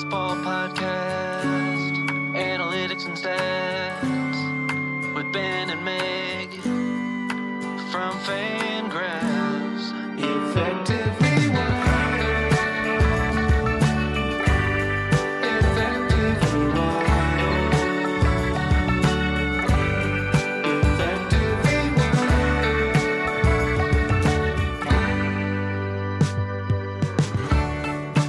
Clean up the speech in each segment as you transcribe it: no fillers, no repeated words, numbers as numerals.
baseball podcast, analytics and stats, with Ben and Meg from FanGraphs. Effectively wild. Effectively wild. Effectively wild.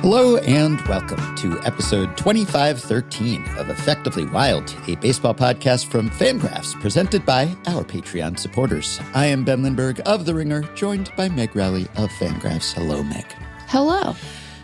Hello and welcome to episode 2513 of Effectively Wild, a baseball podcast from FanGraphs presented by our Patreon supporters. I am Ben Lindbergh of The Ringer, joined by Meg Rowley of FanGraphs. Hello, Meg. Hello.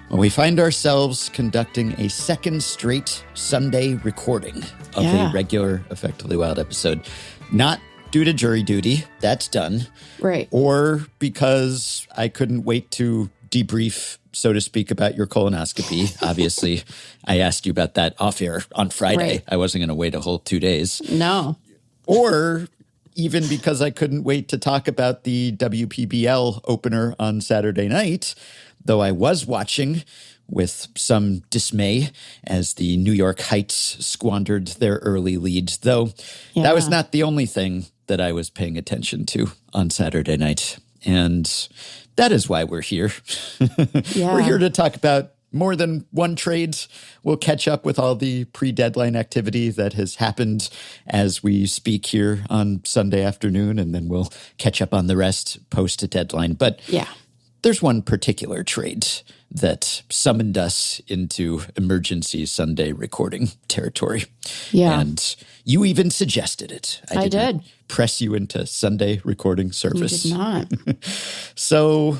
Well, we find ourselves conducting a second straight Sunday recording of a regular Effectively Wild episode. Not due to jury duty, that's done. Right. Or because I couldn't wait to debrief, so to speak, about your colonoscopy. Obviously, I asked you about that off air on Friday. Right. I wasn't going to wait a whole 2 days. No. Or even because I couldn't wait to talk about the WPBL opener on Saturday night, though I was watching with some dismay as the New York Heights squandered their early lead, though that was not the only thing that I was paying attention to on Saturday night. And that is why we're here. We're here to talk about more than one trade. We'll catch up with all the pre-deadline activity that has happened as we speak here on Sunday afternoon, and then we'll catch up on the rest post-deadline. But there's one particular trade that summoned us into emergency Sunday recording territory. Yeah. And you even suggested it. I didn't did. press you into Sunday recording service. You did not. So,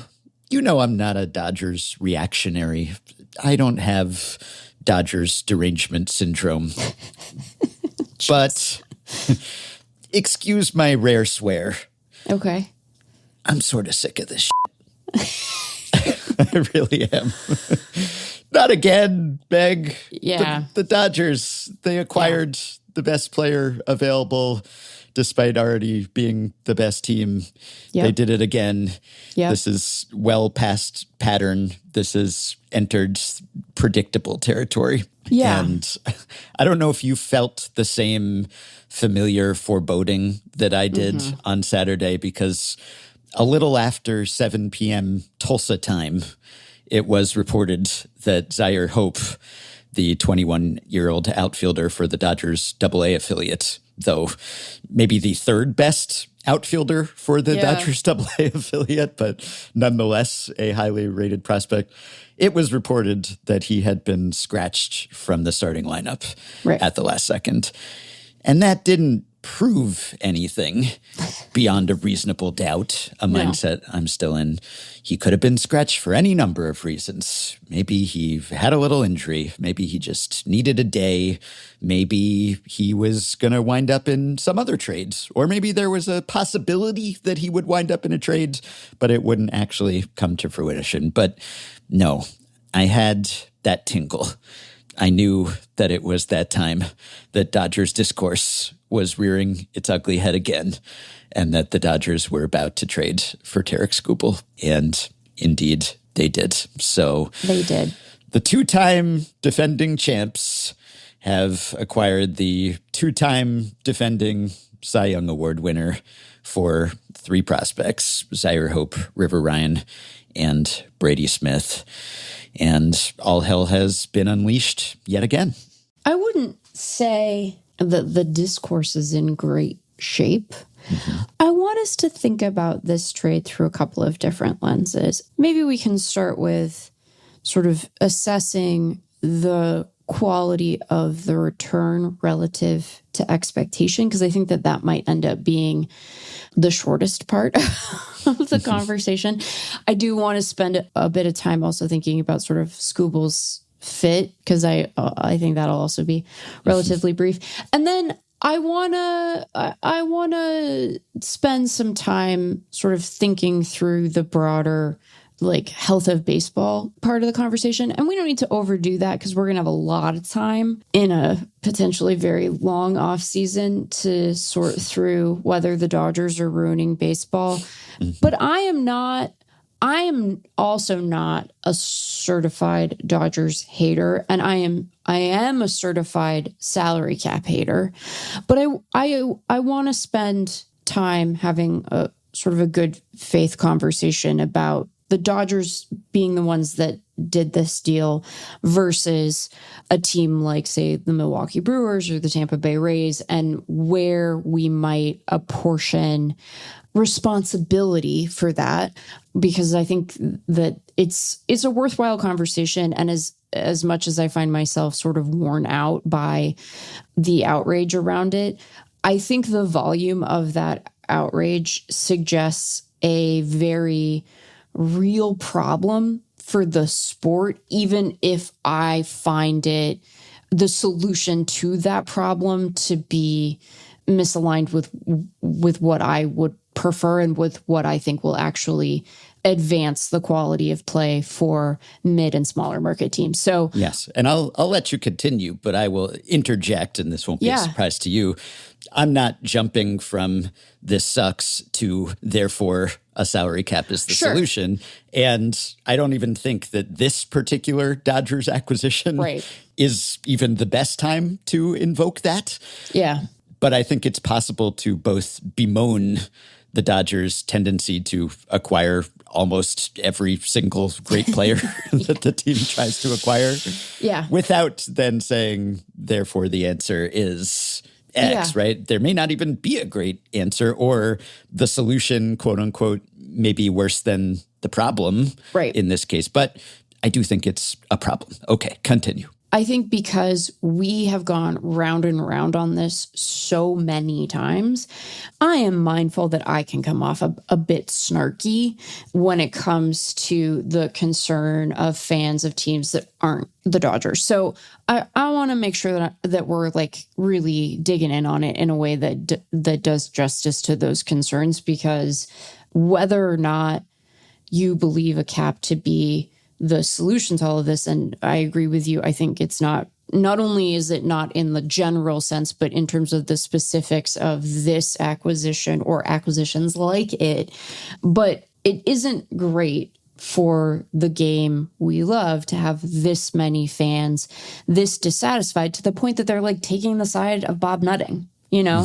you know I'm not a Dodgers reactionary. I don't have Dodgers derangement syndrome. But excuse my rare swear. Okay. I'm sort of sick of this shit. I really am. Not again, Meg. Yeah. The Dodgers, they acquired the best player available despite already being the best team. Yep. They did it again. Yep. This is well past pattern. This has entered predictable territory. Yeah. And I don't know if you felt the same familiar foreboding that I did on Saturday, because a little after 7 p.m. Tulsa time, it was reported that Zyhir Hope, the 21-year-old outfielder for the Dodgers AA affiliate, though maybe the third best outfielder for the Dodgers AA affiliate, but nonetheless a highly rated prospect, it was reported that he had been scratched from the starting lineup at the last second. And that didn't prove anything beyond a reasonable doubt, a mindset I'm still in. He could have been scratched for any number of reasons. Maybe he had a little injury. Maybe he just needed a day. Maybe he was going to wind up in some other trades. Or maybe there was a possibility that he would wind up in a trade, but it wouldn't actually come to fruition. But no, I had that tingle. I knew that it was that time that Dodgers discourse was rearing its ugly head again, and that the Dodgers were about to trade for Tarik Skubal. And indeed, they did. So they did. The two-time defending champs have acquired the two-time defending Cy Young Award winner for three prospects: Zyhir Hope, River Ryan, and Brady Smith. And all hell has been unleashed yet again. I wouldn't say that the discourse is in great shape. I want us to think about this trade through a couple of different lenses. Maybe we can start with sort of assessing the quality of the return relative to expectation, because I think that that might end up being the shortest part of the conversation. I do want to spend a bit of time also thinking about sort of Skubal's fit, because I think that'll also be relatively brief. And then I wanna spend some time sort of thinking through the broader like health of baseball part of the conversation. And we don't need to overdo that because we're going to have a lot of time in a potentially very long off season to sort through whether the Dodgers are ruining baseball. But I am not I am also not a certified Dodgers hater, and I am a certified salary cap hater, but I want to spend time having a sort of a good faith conversation about the Dodgers being the ones that did this deal versus a team like, say, the Milwaukee Brewers or the Tampa Bay Rays, and where we might apportion responsibility for that, because I think that it's a worthwhile conversation. And as much as I find myself sort of worn out by the outrage around it, I think the volume of that outrage suggests a very real problem for the sport, even if I find the solution to that problem to be misaligned with what I would prefer and with what I think will actually advance the quality of play for mid and smaller market teams. So yes, and I'll let you continue, but I will interject, and this won't be a surprise to you. I'm not jumping from this sucks to therefore a salary cap is the solution. And I don't even think that this particular Dodgers acquisition is even the best time to invoke that. Yeah. But I think it's possible to both bemoan the Dodgers' tendency to acquire almost every single great player that the team tries to acquire, without then saying, therefore, the answer is X, right? There may not even be a great answer, or the solution, quote unquote, may be worse than the problem in this case. But I do think it's a problem. Okay, continue. I think because we have gone round and round on this so many times, I am mindful that I can come off a bit snarky when it comes to the concern of fans of teams that aren't the Dodgers. So I want to make sure that we're like really digging in on it in a way that does justice to those concerns, because whether or not you believe a cap to be the solution to all of this, and I agree with you, I think it's not only is it not in the general sense, but in terms of the specifics of this acquisition or acquisitions like it, but it isn't great for the game we love to have this many fans this dissatisfied to the point that they're like taking the side of Bob Nutting, you know?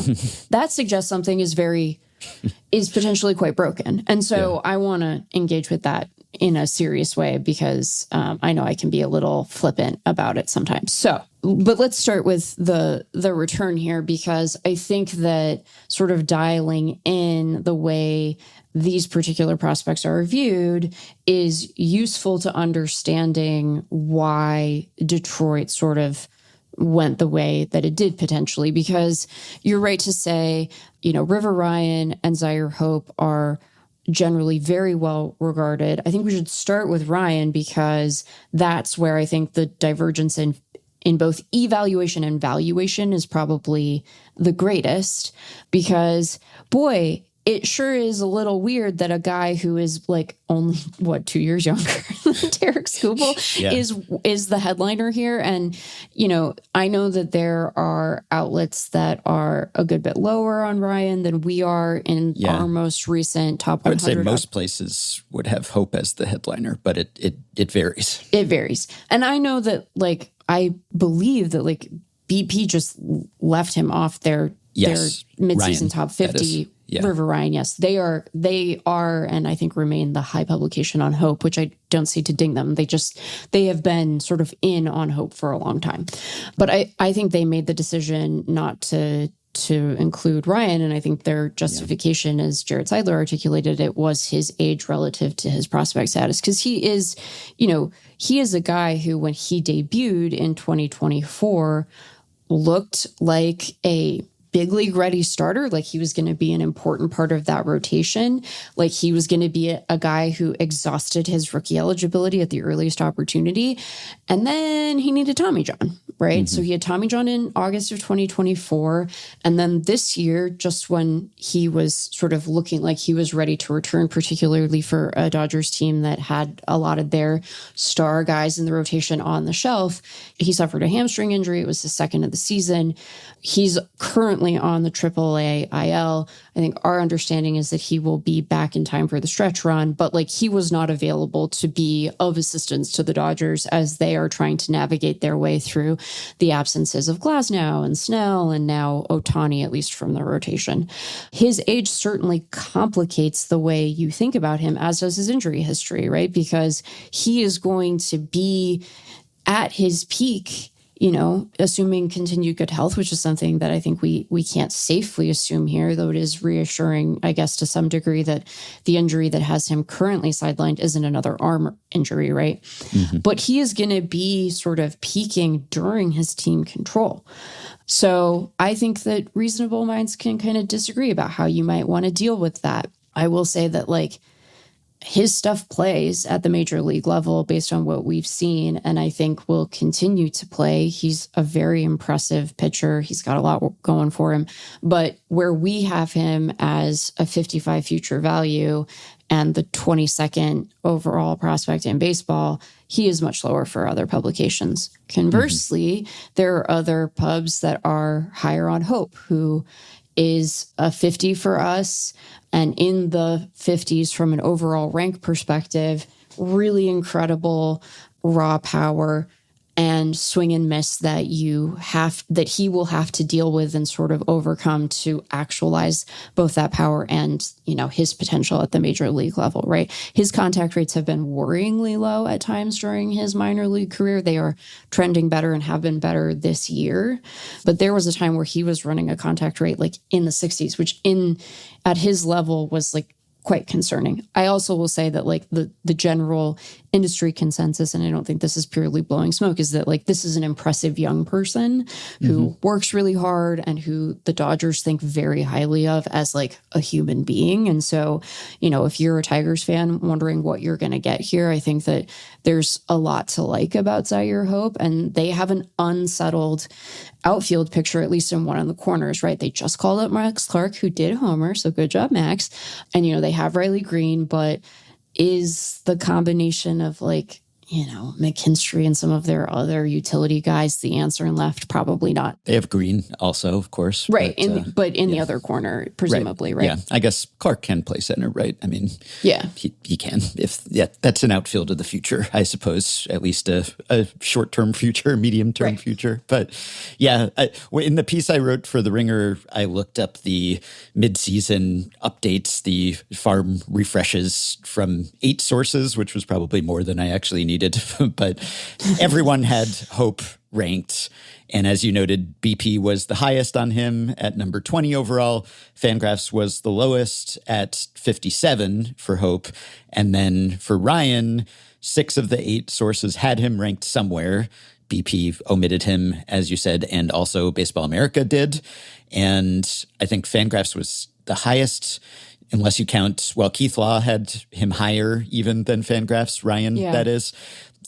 That suggests something is potentially quite broken. And so I want to engage with that in a serious way, because I know I can be a little flippant about it sometimes. So, but let's start with the return here, because I think that sort of dialing in the way these particular prospects are viewed is useful to understanding why Detroit sort of went the way that it did potentially. Because you're right to say, you know, River Ryan and Zyhir Hope are generally very well regarded. I think we should start with Ryan, because that's where I think the divergence in both evaluation and valuation is probably the greatest. Because, boy, it sure is a little weird that a guy who is like only 2 years younger than Tarik Skubal is the headliner here. And, you know, I know that there are outlets that are a good bit lower on Ryan than we are in our most recent top 100. I would say most places would have Hope as the headliner, but it varies. It varies. And I know that, like, I believe that, like, BP just left him off their midseason Ryan, top 50. River Ryan, yes. They are, and I think remain the high publication on Hope, which I don't see to ding them. They have been sort of in on Hope for a long time. But I think they made the decision not to include Ryan, and I think their justification, as Jared Seidler articulated it, was his age relative to his prospect status. Because he is a guy who, when he debuted in 2024, looked like a big league ready starter, like he was going to be an important part of that rotation, like he was going to be a guy who exhausted his rookie eligibility at the earliest opportunity. And then he needed Tommy John, right? Mm-hmm. So he had Tommy John in August of 2024. And then this year, just when he was sort of looking like he was ready to return, particularly for a Dodgers team that had a lot of their star guys in the rotation on the shelf, he suffered a hamstring injury. It was his second of the season. He's currently on the AAA IL. I think our understanding is that he will be back in time for the stretch run, but like he was not available to be of assistance to the Dodgers as they are trying to navigate their way through the absences of Glasnow and Snell and now Ohtani, at least from the rotation. His age certainly complicates the way you think about him, as does his injury history, right? Because he is going to be at his peak, you know, assuming continued good health, which is something that I think we can't safely assume here, though it is reassuring, I guess, to some degree that the injury that has him currently sidelined isn't another arm injury, right? Mm-hmm. But he is going to be sort of peaking during his team control. So I think that reasonable minds can kind of disagree about how you might want to deal with that. I will say that, like, his stuff plays at the major league level based on what we've seen, and I think will continue to play. He's a very impressive pitcher. He's got a lot going for him. But where we have him as a 55 future value and the 22nd overall prospect in baseball, he is much lower for other publications. Conversely, there are other pubs that are higher on Hope, who is a 50 for us, and in the 50s from an overall rank perspective, really incredible raw power and swing and miss that he will have to deal with and sort of overcome to actualize both that power and, you know, his potential at the major league level, right? His contact rates have been worryingly low at times during his minor league career. They are trending better and have been better this year. But there was a time where he was running a contact rate like in the 60s, which at his level was like quite concerning. I also will say that like the general industry consensus, and I don't think this is purely blowing smoke, is that like this is an impressive young person who works really hard and who the Dodgers think very highly of as like a human being. And so, you know, if you're a Tigers fan wondering what you're going to get here, I think that there's a lot to like about Zyhir Hope, and they have an unsettled outfield picture, at least in one of the corners, right? They just called up Max Clark, who did homer, so good job, Max. And, you know, they have Riley Green, but is the combination of like, you know, McKinstry and some of their other utility guys the answer in left? Probably not. They have Green also, of course. Right. But in the other corner, presumably, right? Yeah. I guess Clark can play center, right? I mean, yeah, he can. That's an outfield of the future, I suppose, at least a short-term future, medium-term future. But yeah, in the piece I wrote for The Ringer, I looked up the mid-season updates, the farm refreshes from 8 sources, which was probably more than I actually needed. But everyone had Hope ranked. And as you noted, BP was the highest on him at number 20 overall. FanGraphs was the lowest at 57 for Hope. And then for Ryan, 6 of the 8 sources had him ranked somewhere. BP omitted him, as you said, and also Baseball America did. And I think FanGraphs was the highest, unless you count, well, Keith Law had him higher even than FanGraphs, Ryan, that is.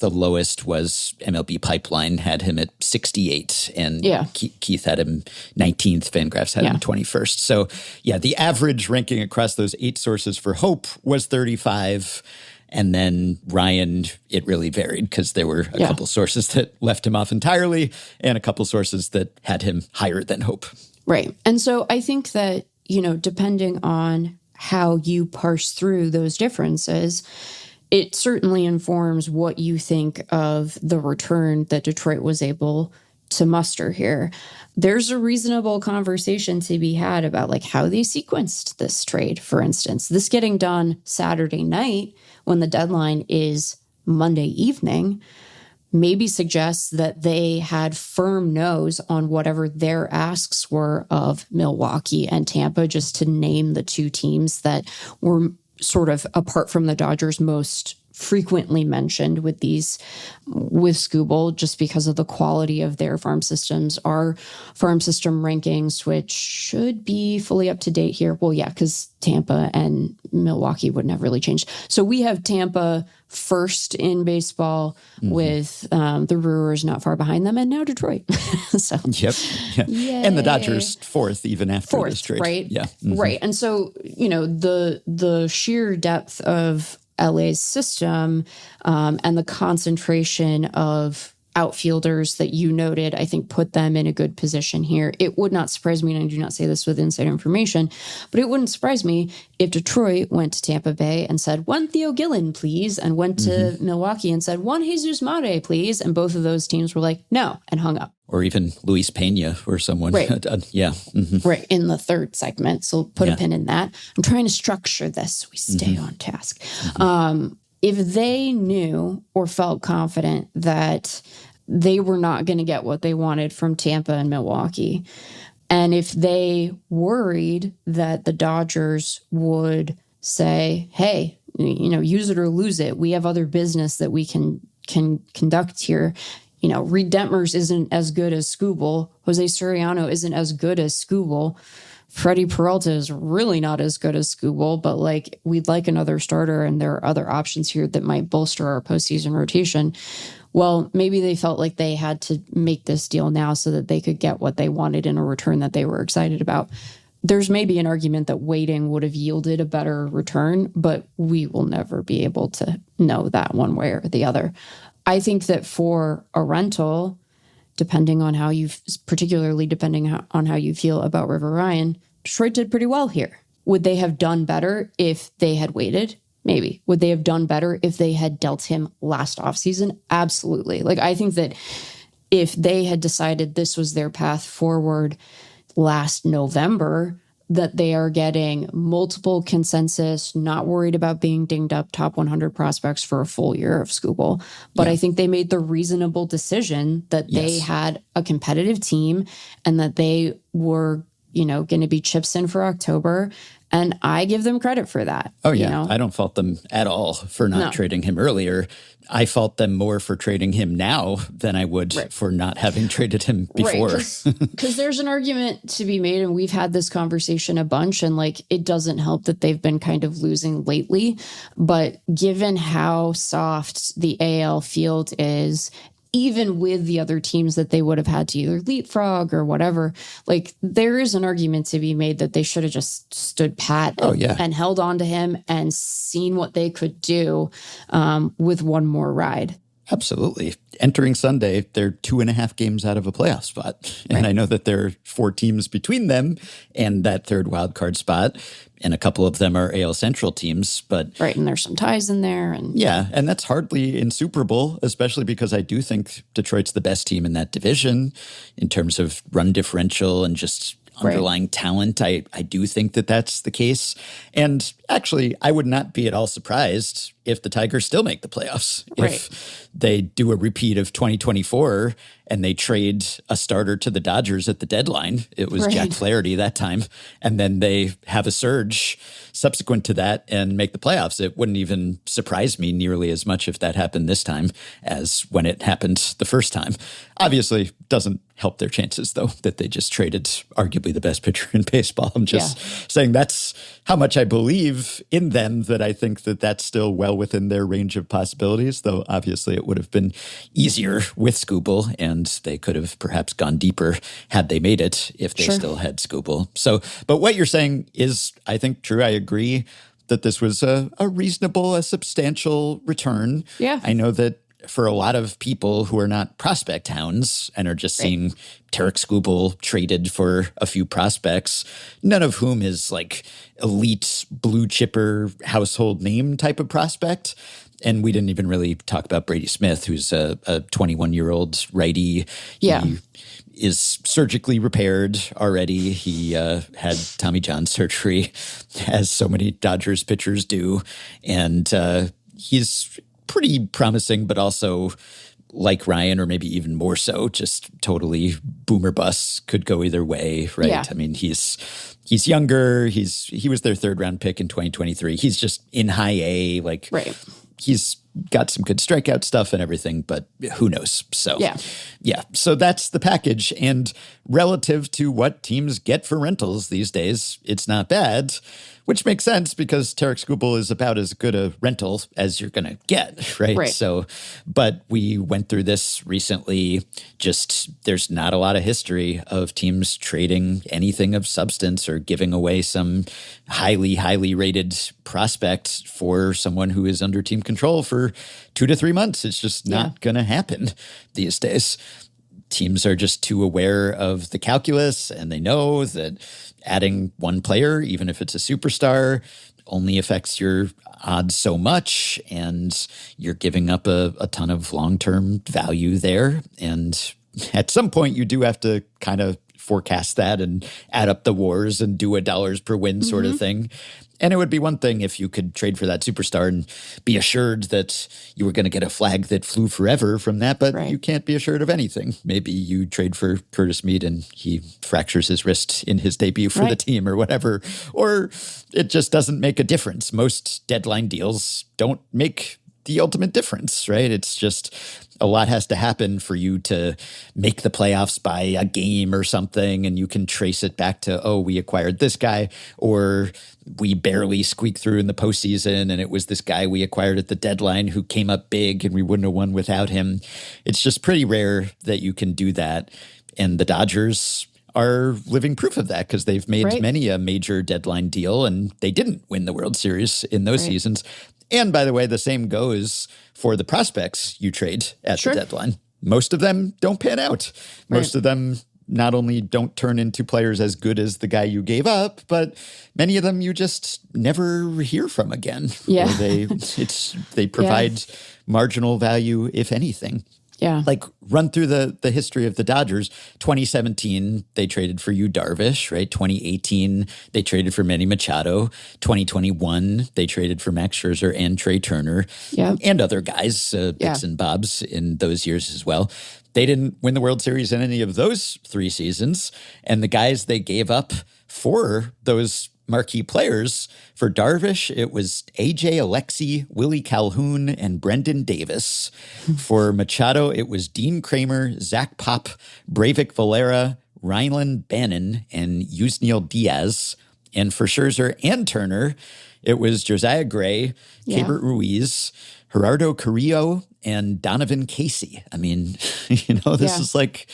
The lowest was MLB Pipeline, had him at 68, and Keith had him 19th, FanGraphs had him 21st. So, yeah, the average ranking across those 8 sources for Hope was 35, and then Ryan, it really varied because there were a couple sources that left him off entirely and a couple sources that had him higher than Hope. Right. And so I think that, you know, depending on how you parse through those differences, it certainly informs what you think of the return that Detroit was able to muster here. There's a reasonable conversation to be had about like how they sequenced this trade, for instance. This getting done Saturday night when the deadline is Monday evening maybe suggests that they had firm no's on whatever their asks were of Milwaukee and Tampa, just to name the 2 teams that were sort of, apart from the Dodgers, most frequently mentioned with Skubal, just because of the quality of their farm systems. Our farm system rankings, which should be fully up to date here. Well, yeah, because Tampa and Milwaukee wouldn't have really changed. So we have Tampa first in baseball, with the Brewers not far behind them, and now Detroit. So Yep. And the Dodgers 4th even after this trade. Right? Yeah. Right. And so, you know, the sheer depth of LA's system and the concentration of outfielders that you noted, I think put them in a good position here. It would not surprise me, and I do not say this with inside information, but it wouldn't surprise me if Detroit went to Tampa Bay and said, one Theo Gillen, please, and went to Milwaukee and said, one Jesus Mate, please, and both of those teams were like, no, and hung up. Or even Luis Pena or someone. Right. Yeah. Right, in the third segment. So put a pin in that. I'm trying to structure this so we stay on task. If they knew or felt confident that they were not going to get what they wanted from Tampa and Milwaukee, and if they worried that the Dodgers would say, hey, use it or lose it, we have other business that we can conduct here. Reed Detmers isn't as good as Skubal. Jose Soriano isn't as good as Skubal. Freddy Peralta is really not as good as Skubal, but we'd like another starter, and there are other options here that might bolster our postseason rotation. Well, maybe they felt like they had to make this deal now so that they could get what they wanted in a return that they were excited about. There's maybe an argument that waiting would have yielded a better return, but we will never be able to know that one way or the other. I think that for a rental, depending on how you feel about River Ryan, Detroit did pretty well here. Would they have done better if they had waited? Maybe. Would they have done better if they had dealt him last offseason? Absolutely. I think that if they had decided this was their path forward last November, that they are getting multiple consensus, not worried about being dinged up top 100 prospects for a full year of Skubal. But I think they made the reasonable decision that they had a competitive team and that they were, going to be chips in for October. And I give them credit for that. Oh, yeah. I don't fault them at all for not trading him earlier. I fault them more for trading him now than I would for not having traded him before. Because there's an argument to be made, and we've had this conversation a bunch, and it doesn't help that they've been kind of losing lately. But given how soft the AL field is, even with the other teams that they would have had to either leapfrog or whatever, there is an argument to be made that they should have just stood pat and held on to him and seen what they could do with one more ride. Absolutely. Entering Sunday, they're 2.5 games out of a playoff spot. And I know that there are 4 teams between them and that third wildcard spot. And a couple of them are AL Central teams. But and there's some ties in there. And and that's hardly insuperable, especially because I do think Detroit's the best team in that division in terms of run differential and just underlying talent. I do think that that's the case. And actually, I would not be at all surprised if the Tigers still make the playoffs. If they do a repeat of 2024 and they trade a starter to the Dodgers at the deadline. It was Jack Flaherty that time. And then they have a surge subsequent to that and make the playoffs. It wouldn't even surprise me nearly as much if that happened this time as when it happened the first time. Obviously, doesn't help their chances, though, that they just traded arguably the best pitcher in baseball. I'm just saying that's how much I believe in them, that I think that that's still well within their range of possibilities, though obviously it would have been easier with Skubal, and they could have perhaps gone deeper had they made it if they still had Skubal. So, but what you're saying is, I think, true. I agree that this was a reasonable, a substantial return. Yeah. I know that for a lot of people who are not prospect hounds and are just seeing Tarik Skubal traded for a few prospects, none of whom is elite blue chipper household name type of prospect. And we didn't even really talk about Brady Smith, who's a 21-year-old righty. Yeah. He is surgically repaired already. He had Tommy John surgery, as so many Dodgers pitchers do. And he's pretty promising, but also like Ryan, or maybe even more so, just totally boomer bust, could go either way, right? Yeah. I mean, he's younger. He was their 3rd round pick in 2023. He's just in high A, he's got some good strikeout stuff and everything, but who knows? So yeah. So that's the package. And relative to what teams get for rentals these days, it's not bad. Which makes sense because Tarik Skubal is about as good a rental as you're going to get, right? Right. So, but we went through this recently. Just there's not a lot of history of teams trading anything of substance or giving away some highly, highly rated prospect for someone who is under team control for 2 to 3 months. It's just not going to happen these days. Teams are just too aware of the calculus, and they know that adding one player, even if it's a superstar, only affects your odds so much, and you're giving up a ton of long-term value there. And at some point, you do have to kind of forecast that and add up the wars and do a dollars per win sort of thing. And it would be one thing if you could trade for that superstar and be assured that you were going to get a flag that flew forever from that, but you can't be assured of anything. Maybe you trade for Curtis Meade and he fractures his wrist in his debut for the team or whatever, or it just doesn't make a difference. Most deadline deals don't make the ultimate difference, right? It's just a lot has to happen for you to make the playoffs by a game or something, and you can trace it back to, oh, we acquired this guy, or we barely squeaked through in the postseason, and it was this guy we acquired at the deadline who came up big, and we wouldn't have won without him. It's just pretty rare that you can do that, and the Dodgers are living proof of that because they've made many a major deadline deal, and they didn't win the World Series in those seasons. And by the way, the same goes for the prospects you trade at the deadline. Most of them don't pan out. Most of them not only don't turn into players as good as the guy you gave up, but many of them you just never hear from again. Yeah. Or they provide marginal value, if anything. Yeah. Like run through the history of the Dodgers. 2017, they traded for Yu Darvish, right? 2018, they traded for Manny Machado. 2021, they traded for Max Scherzer and Trey Turner and other guys, bits and bobs in those years as well. They didn't win the World Series in any of those 3 seasons. And the guys they gave up for those marquee players, for Darvish, it was A.J. Alexy, Willie Calhoun, and Brendan Davis. For Machado, it was Dean Kramer, Zach Pop, Breivik Valera, Rylan Bannon, and Yusniel Diaz. And for Scherzer and Turner, it was Josiah Gray, Keibert Ruiz, Gerardo Carrillo, and Donovan Casey. I mean, this is like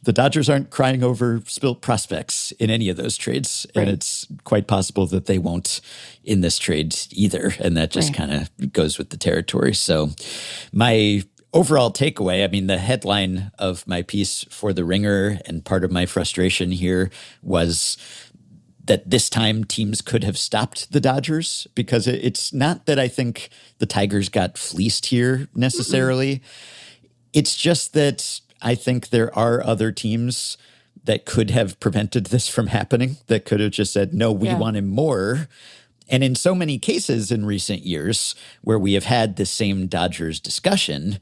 the Dodgers aren't crying over spilt prospects in any of those trades. And it's quite possible that they won't in this trade either. And that just kind of goes with the territory. So my overall takeaway, I mean, the headline of my piece for The Ringer and part of my frustration here was that this time teams could have stopped the Dodgers, because it's not that I think the Tigers got fleeced here necessarily. It's just that I think there are other teams that could have prevented this from happening, that could have just said, no, we want him more. And in so many cases in recent years where we have had the same Dodgers discussion,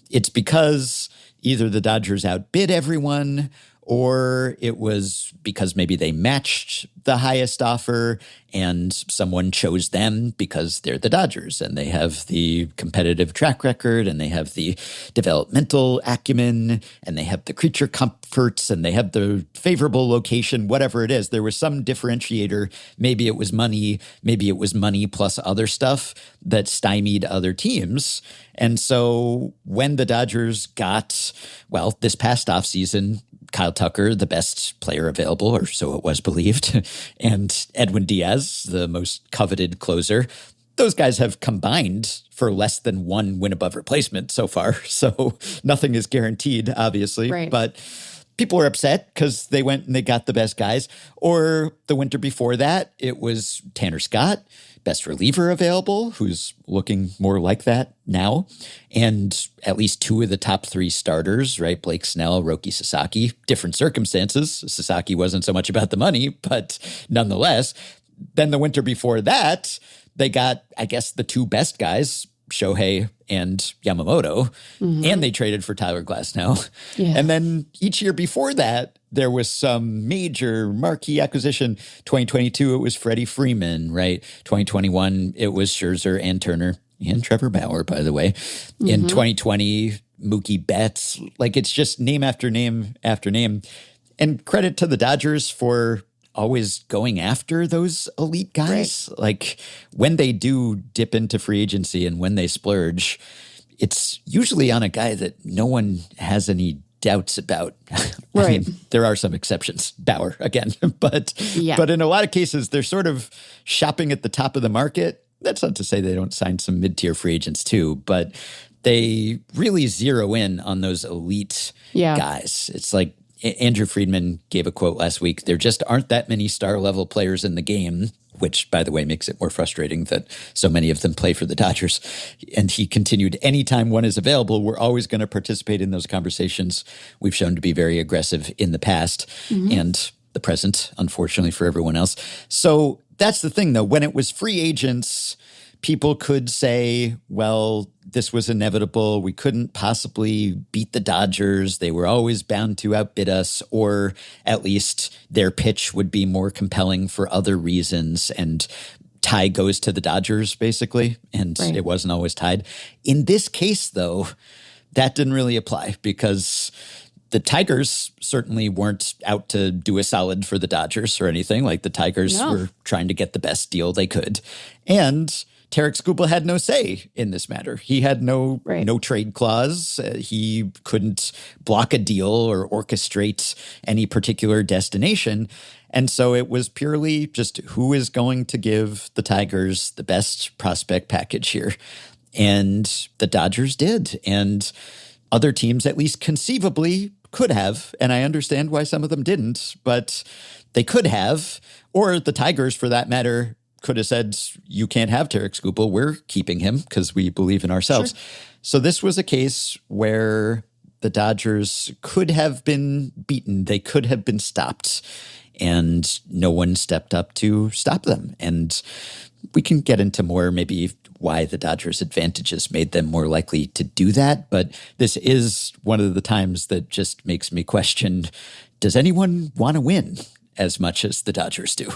it's because either the Dodgers outbid everyone, or it was because maybe they matched the highest offer and someone chose them because they're the Dodgers and they have the competitive track record and they have the developmental acumen and they have the creature comforts and they have the favorable location, whatever it is. There was some differentiator. Maybe it was money. Maybe it was money plus other stuff that stymied other teams. And so when the Dodgers got, well, this past offseason, Kyle Tucker, the best player available, or so it was believed, and Edwin Diaz, the most coveted closer, those guys have combined for less than 1 win above replacement so far. So nothing is guaranteed, obviously. But people are upset because they went and they got the best guys. Or the winter before that, it was Tanner Scott, best reliever available, who's looking more like that now. And at least 2 of the top 3 starters, right? Blake Snell, Roki Sasaki, different circumstances. Sasaki wasn't so much about the money, but nonetheless. Then the winter before that, they got, I guess, the 2 best guys, Shohei and Yamamoto, and they traded for Tyler Glasnow. And then each year before that, there was some major marquee acquisition. 2022, it was Freddie Freeman, right? 2021, it was Scherzer and Turner and Trevor Bauer, by the way. In 2020, Mookie Betts. Like, it's just name after name after name. And credit to the Dodgers for always going after those elite guys. Right. Like when they do dip into free agency and when they splurge, it's usually on a guy that no one has any doubts about. Right. I mean, there are some exceptions, Bauer again, but in a lot of cases, they're sort of shopping at the top of the market. That's not to say they don't sign some mid-tier free agents too, but they really zero in on those elite guys. It's like Andrew Friedman gave a quote last week. There just aren't that many star-level players in the game, which, by the way, makes it more frustrating that so many of them play for the Dodgers. And he continued, anytime one is available, we're always going to participate in those conversations. We've shown to be very aggressive in the past and the present, unfortunately, for everyone else. So that's the thing, though. When it was free agents, people could say, well, this was inevitable. We couldn't possibly beat the Dodgers. They were always bound to outbid us, or at least their pitch would be more compelling for other reasons. And tie goes to the Dodgers, basically. And it wasn't always tied. In this case, though, that didn't really apply because the Tigers certainly weren't out to do a solid for the Dodgers or anything. Like the Tigers were trying to get the best deal they could. And Tarik Skubal had no say in this matter. He had no trade clause. He couldn't block a deal or orchestrate any particular destination. And so it was purely just who is going to give the Tigers the best prospect package here. And the Dodgers did. And other teams, at least conceivably, could have. And I understand why some of them didn't, but they could have. Or the Tigers, for that matter, could have said, you can't have Tarik Skubal. We're keeping him because we believe in ourselves. Sure. So this was a case where the Dodgers could have been beaten. They could have been stopped. And no one stepped up to stop them. And we can get into more maybe why the Dodgers' advantages made them more likely to do that. But this is one of the times that just makes me question, does anyone want to win as much as the Dodgers do?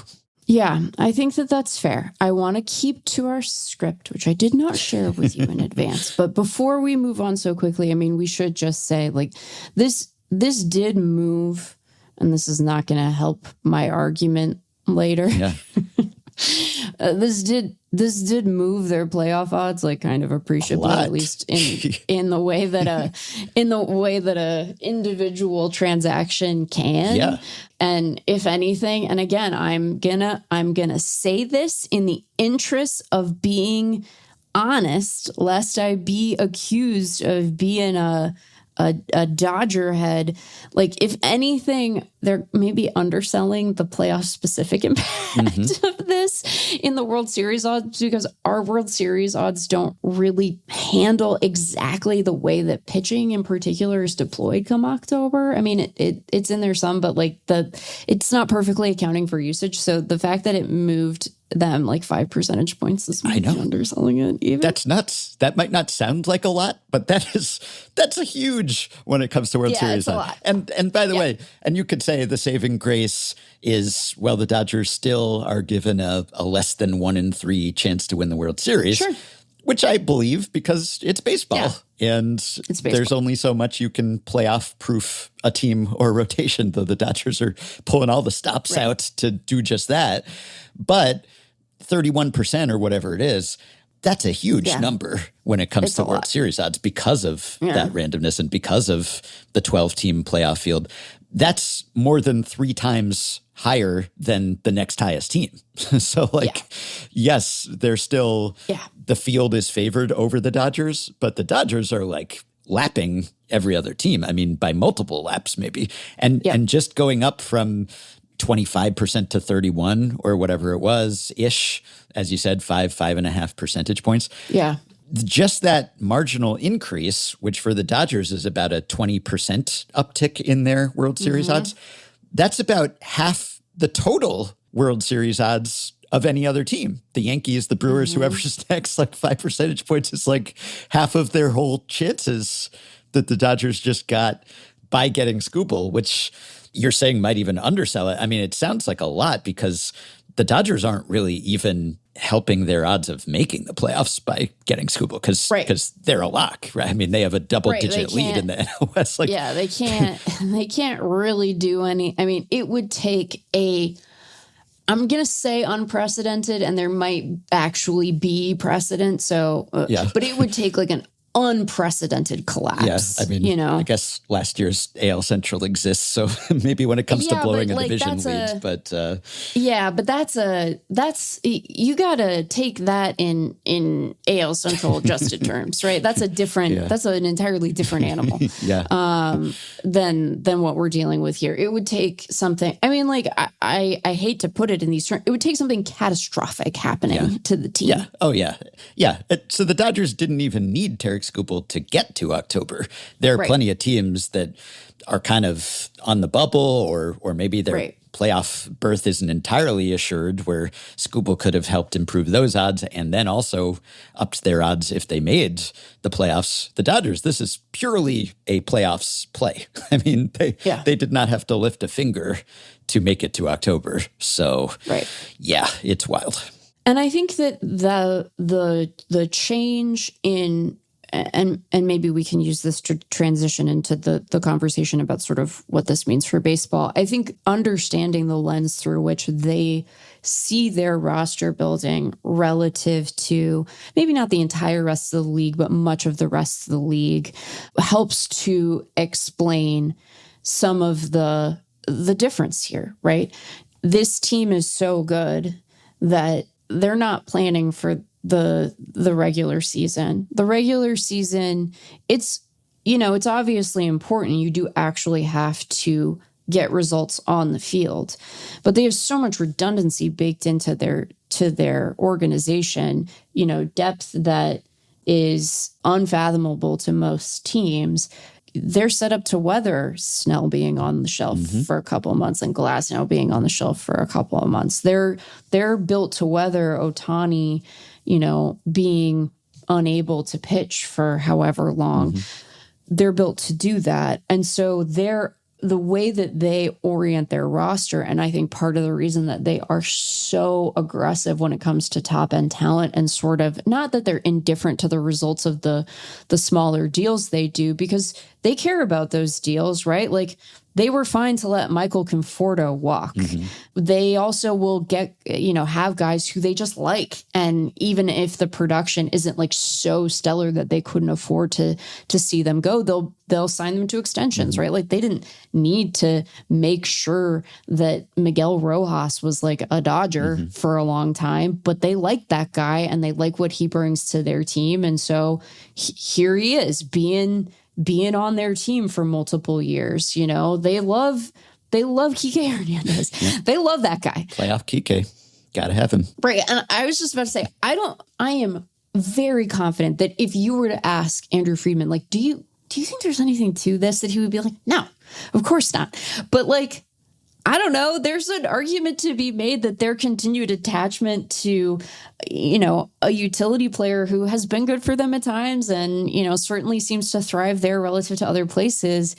Yeah, I think that that's fair. I want to keep to our script, which I did not share with you in advance. But before we move on so quickly, I mean, we should just say, like, this did move, and this is not going to help my argument later. Yeah. This did move their playoff odds like kind of appreciably, at least in the way that a individual transaction can. Yeah. And if anything, and again, I'm gonna say this in the interest of being honest, lest I be accused of being a Dodger head. Like, if anything, they're maybe underselling the playoff specific impact of this in the World Series odds, because our World Series odds don't really handle exactly the way that pitching in particular is deployed come October. I mean, it's in there some, but like it's not perfectly accounting for usage. So the fact that it moved them like 5 percentage points is underselling it even. That's nuts. That might not sound like a lot, but that's a huge when it comes to World Series. It's a lot. And by the way, and you could say the saving grace is, well, the Dodgers still are given a less than 1 in 3 chance to win the World Series. Sure. Which I believe because it's baseball. Yeah. And there's only so much you can playoff-proof a team or a rotation, though the Dodgers are pulling all the stops out to do just that. But 31% or whatever it is, that's a huge number when it comes to World Series odds because of that randomness and because of the 12-team playoff field. That's more than 3 times higher than the next highest team. So, yes, they're still the field is favored over the Dodgers, but the Dodgers are like lapping every other team. I mean, by multiple laps maybe. And just going up from 25% to 31 or whatever it was ish, as you said, 5.5 percentage points. Yeah. Just that marginal increase, which for the Dodgers is about a 20% uptick in their World Series odds, that's about half the total World Series odds of any other team. The Yankees, the Brewers, whoever's next, like 5 percentage points is like half of their whole chances that the Dodgers just got by getting Skubal, which you're saying might even undersell it. I mean, it sounds like a lot because the Dodgers aren't really even helping their odds of making the playoffs by getting Skubal because they're a lock, right? I mean, they have a double-digit lead in the NL West. They can't really do any. I mean, it would take a I'm going to say unprecedented, and there might actually be precedent. So, but it would take like an unprecedented collapse. Yeah, I mean, I guess last year's AL Central exists, so maybe when it comes to blowing a division lead, but but that's you got to take that in AL Central adjusted terms, right? That's a different, that's an entirely different animal, than what we're dealing with here. It would take something. I mean, like I hate to put it in these terms. It would take something catastrophic happening to the team. Yeah. Oh yeah. Yeah. So the Dodgers didn't even need Tarik Skubal to get to October. There are plenty of teams that are kind of on the bubble, or maybe their playoff berth isn't entirely assured, where Skubal could have helped improve those odds and then also upped their odds if they made the playoffs. The Dodgers, this is purely a playoffs play. I mean, they did not have to lift a finger to make it to October. So yeah, it's wild. And I think that the change in, and maybe we can use this to transition into the conversation about sort of what this means for baseball. I think understanding the lens through which they see their roster building relative to maybe not the entire rest of the league, but much of the rest of the league helps to explain some of the difference here, right? This team is so good that they're not planning for the regular season. The regular season, it's obviously important. You do actually have to get results on the field, but they have so much redundancy baked into their organization, depth that is unfathomable to most teams. They're set up to weather Snell being on the shelf for a couple of months and Glasnow being on the shelf for a couple of months. They're built to weather Ohtani, being unable to pitch for however long. They're built to do that. And so the way that they orient their roster, and I think part of the reason that they are so aggressive when it comes to top end talent, and sort of not that they're indifferent to the results of the smaller deals they do, because they care about those deals, right? Like they were fine to let Michael Conforto walk. They also will get, have guys who they just like. And even if the production isn't like so stellar that they couldn't afford to see them go, they'll sign them to extensions, right? Like they didn't need to make sure that Miguel Rojas was like a Dodger for a long time, but they like that guy and they like what he brings to their team. And so here he is being on their team for multiple years. They love Kike Hernandez. Yeah. They love that guy. Playoff Kike. Gotta have him. Right. And I was just about to say, I am very confident that if you were to ask Andrew Friedman, like, do you think there's anything to this, that he would be like, no, of course not. But like, I don't know, there's an argument to be made that their continued attachment to, a utility player who has been good for them at times and, certainly seems to thrive there relative to other places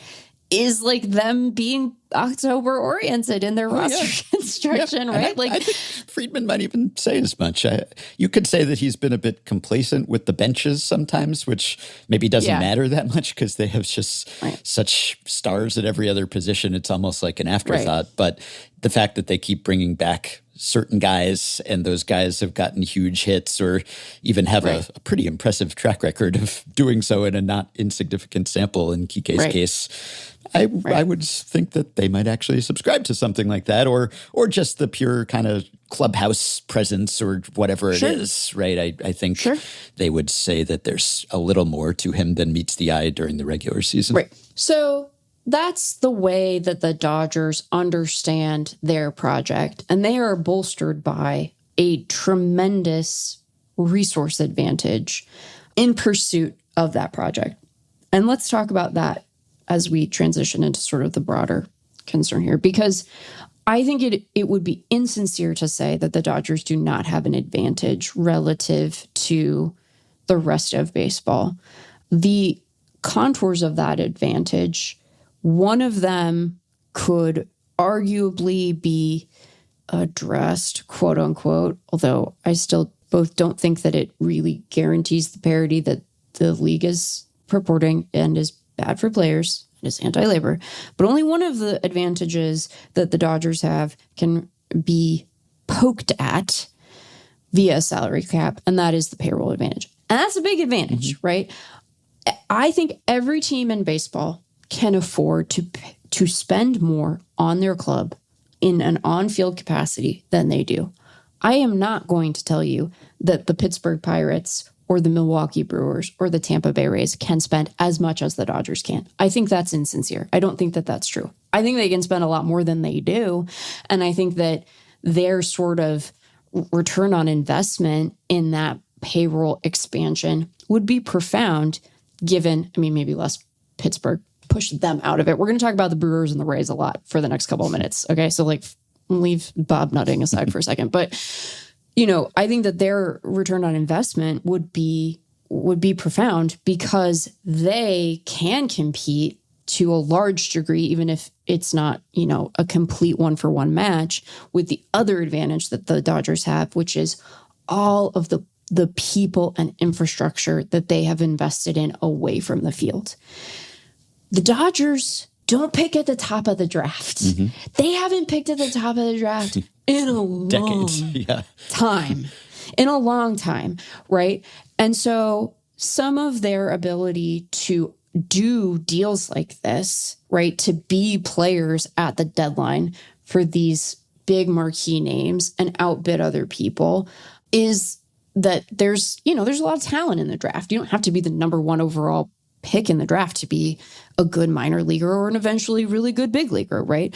is like them being October oriented in their roster construction, right? I think Friedman might even say as much. You could say that he's been a bit complacent with the benches sometimes, which maybe doesn't matter that much because they have just such stars at every other position. It's almost like an afterthought. But the fact that they keep bringing back certain guys and those guys have gotten huge hits or even have a pretty impressive track record of doing so in a not insignificant sample in Kike's case, I would think that they might actually subscribe to something like that, or just the pure kind of clubhouse presence or whatever it is, right? I think they would say that there's a little more to him than meets the eye during the regular season. Right. So that's the way that the Dodgers understand their project, and they are bolstered by a tremendous resource advantage in pursuit of that project. And let's talk about that as we transition into sort of the broader concern here, because I think it would be insincere to say that the Dodgers do not have an advantage relative to the rest of baseball. The contours of that advantage, one of them could arguably be addressed, quote unquote, although I still both don't think that it really guarantees the parity that the league is purporting and is bad for players, and is anti-labor. But only one of the advantages that the Dodgers have can be poked at via salary cap, and that is the payroll advantage. And that's a big advantage, right? I think every team in baseball can afford to spend more on their club in an on-field capacity than they do. I am not going to tell you that the Pittsburgh Pirates or the Milwaukee Brewers or the Tampa Bay Rays can spend as much as the Dodgers can. I think that's insincere. I don't think that that's true. I think they can spend a lot more than they do. And I think that their sort of return on investment in that payroll expansion would be profound given, I mean, maybe less Pittsburgh pushed them out of it. We're going to talk about the Brewers and the Rays a lot for the next couple of minutes. Okay. So like leave Bob nutting aside for a second. But, you know, I think that their return on investment would be profound because they can compete to a large degree, even if it's not, you know, a complete one-for-one match, with the other advantage that the Dodgers have, which is all of the people and infrastructure that they have invested in away from the field. The Dodgers don't pick at the top of the draft. Mm-hmm. They haven't picked at the top of the draft in a long time. In a long time, right? And so some of their ability to do deals like this, right, to be players at the deadline for these big marquee names and outbid other people is that there's a lot of talent in the draft. You don't have to be the number one overall pick in the draft to be a good minor leaguer or an eventually really good big leaguer, right?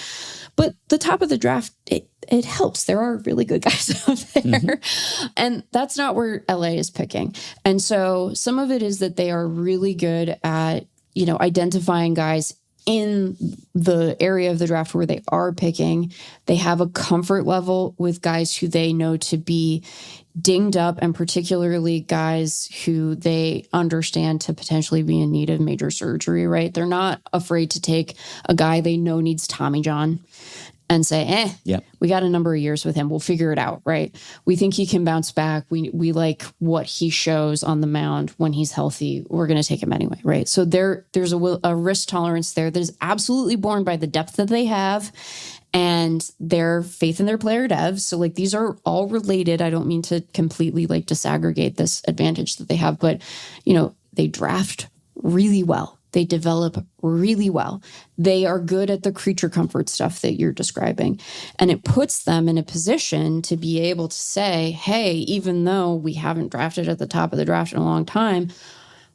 But the top of the draft, it helps. There are really good guys out there. Mm-hmm. And that's not where LA is picking. And so some of it is that they are really good at, you know, identifying guys in the area of the draft where they are picking. They have a comfort level with guys who they know to be dinged up, and particularly guys who they understand to potentially be in need of major surgery, right? They're not afraid to take a guy they know needs Tommy John and say, we got a number of years with him. We'll figure it out, right? We think he can bounce back. We like what he shows on the mound when he's healthy. We're going to take him anyway, right? So there's a risk tolerance there that is absolutely borne by the depth that they have and their faith in their player devs. So like these are all related. I don't mean to completely like disaggregate this advantage that they have, but you know, they draft really well. They develop really well. They are good at the creature comfort stuff that you're describing. And it puts them in a position to be able to say, hey, even though we haven't drafted at the top of the draft in a long time,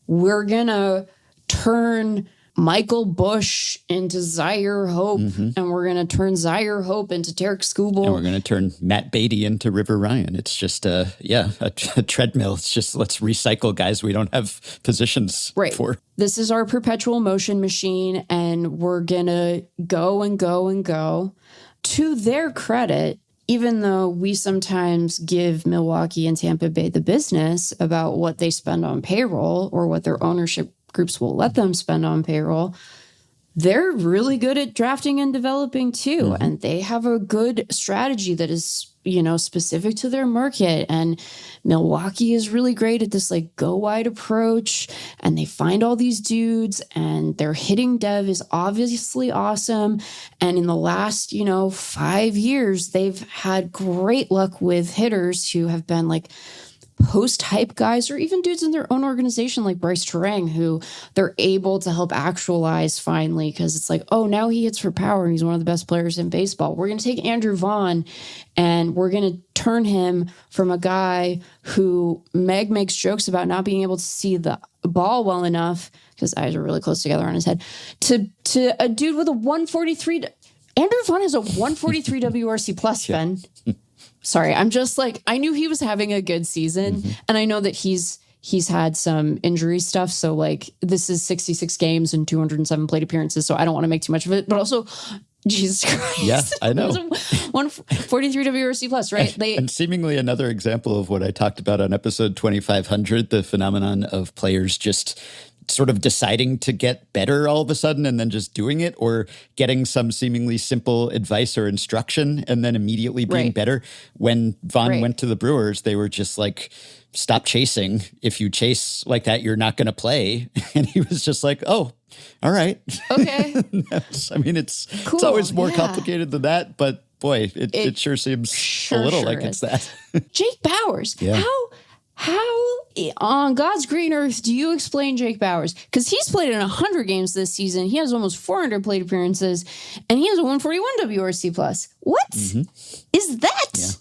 we're going to turn Michael Bush into Zyhir Hope, and we're going to turn Zyhir Hope into Tarik Skubal. And we're going to turn Matt Beatty into River Ryan. It's just a treadmill. It's just let's recycle guys we don't have positions for. This is our perpetual motion machine, and we're going to go and go and go. To their credit, even though we sometimes give Milwaukee and Tampa Bay the business about what they spend on payroll or what their ownership groups will let them spend on payroll, they're really good at drafting and developing too. And they have a good strategy that is, you know, specific to their market. And Milwaukee is really great at this like go wide approach, and they find all these dudes, and their hitting dev is obviously awesome. And in the last, 5 years, they've had great luck with hitters who have been like post-hype guys, or even dudes in their own organization like Bryce Terang, who they're able to help actualize finally, because it's like, oh, now he hits for power and he's one of the best players in baseball. We're going to take Andrew Vaughn and we're going to turn him from a guy who Meg makes jokes about not being able to see the ball well enough because eyes are really close together on his head, to a dude with a 143. Andrew Vaughn has a 143 WRC plus, Ben. Sorry, I'm just like, I knew he was having a good season, and I know that he's had some injury stuff. So like, this is 66 games and 207 plate appearances, so I don't want to make too much of it. But also, Jesus Christ, yeah, I know, 143 WRC plus, right? And seemingly another example of what I talked about on episode 2500, the phenomenon of players just sort of deciding to get better all of a sudden and then just doing it, or getting some seemingly simple advice or instruction and then immediately being better. When Vaughn went to the Brewers, they were just like, stop chasing. If you chase like that, you're not going to play. And he was just like, oh, all right. Okay. I mean, it's always more complicated than that, but boy, it sure seems a little like it's that. Jake Bauers. Yeah. How on God's green earth do you explain Jake Bauers? Because he's played in 100 games this season. He has almost 400 plate appearances, and he has a 141 WRC plus. What is that?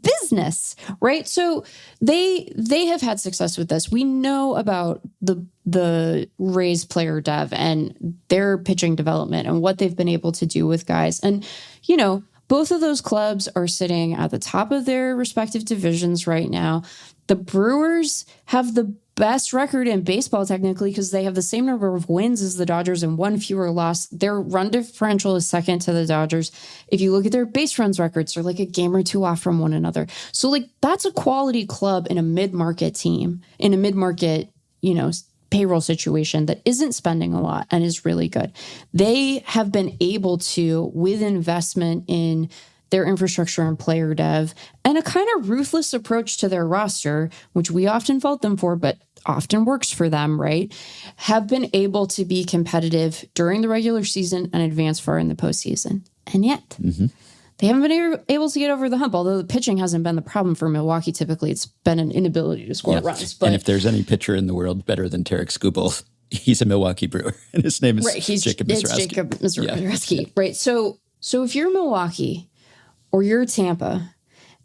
Business, right? So they have had success with this. We know about the Rays player dev and their pitching development and what they've been able to do with guys. And, you know, both of those clubs are sitting at the top of their respective divisions right now. The Brewers have the best record in baseball technically because they have the same number of wins as the Dodgers and one fewer loss. Their run differential is second to the Dodgers. If you look at their base runs records, they're like a game or two off from one another. So like that's a quality club in a mid-market team, in a mid-market, you know, payroll situation that isn't spending a lot and is really good. They have been able to, with investment in their infrastructure and player dev, and a kind of ruthless approach to their roster, which we often fault them for, but often works for them, right? Have been able to be competitive during the regular season and advance far in the postseason. And yet, they haven't been able to get over the hump, although the pitching hasn't been the problem for Milwaukee. Typically, it's been an inability to score runs. But, and if there's any pitcher in the world better than Tarik Skubal, he's a Milwaukee Brewer, and his name is Jacob Mizrachi. It's Jacob Mizrachi, right? So if you're Milwaukee or you're Tampa,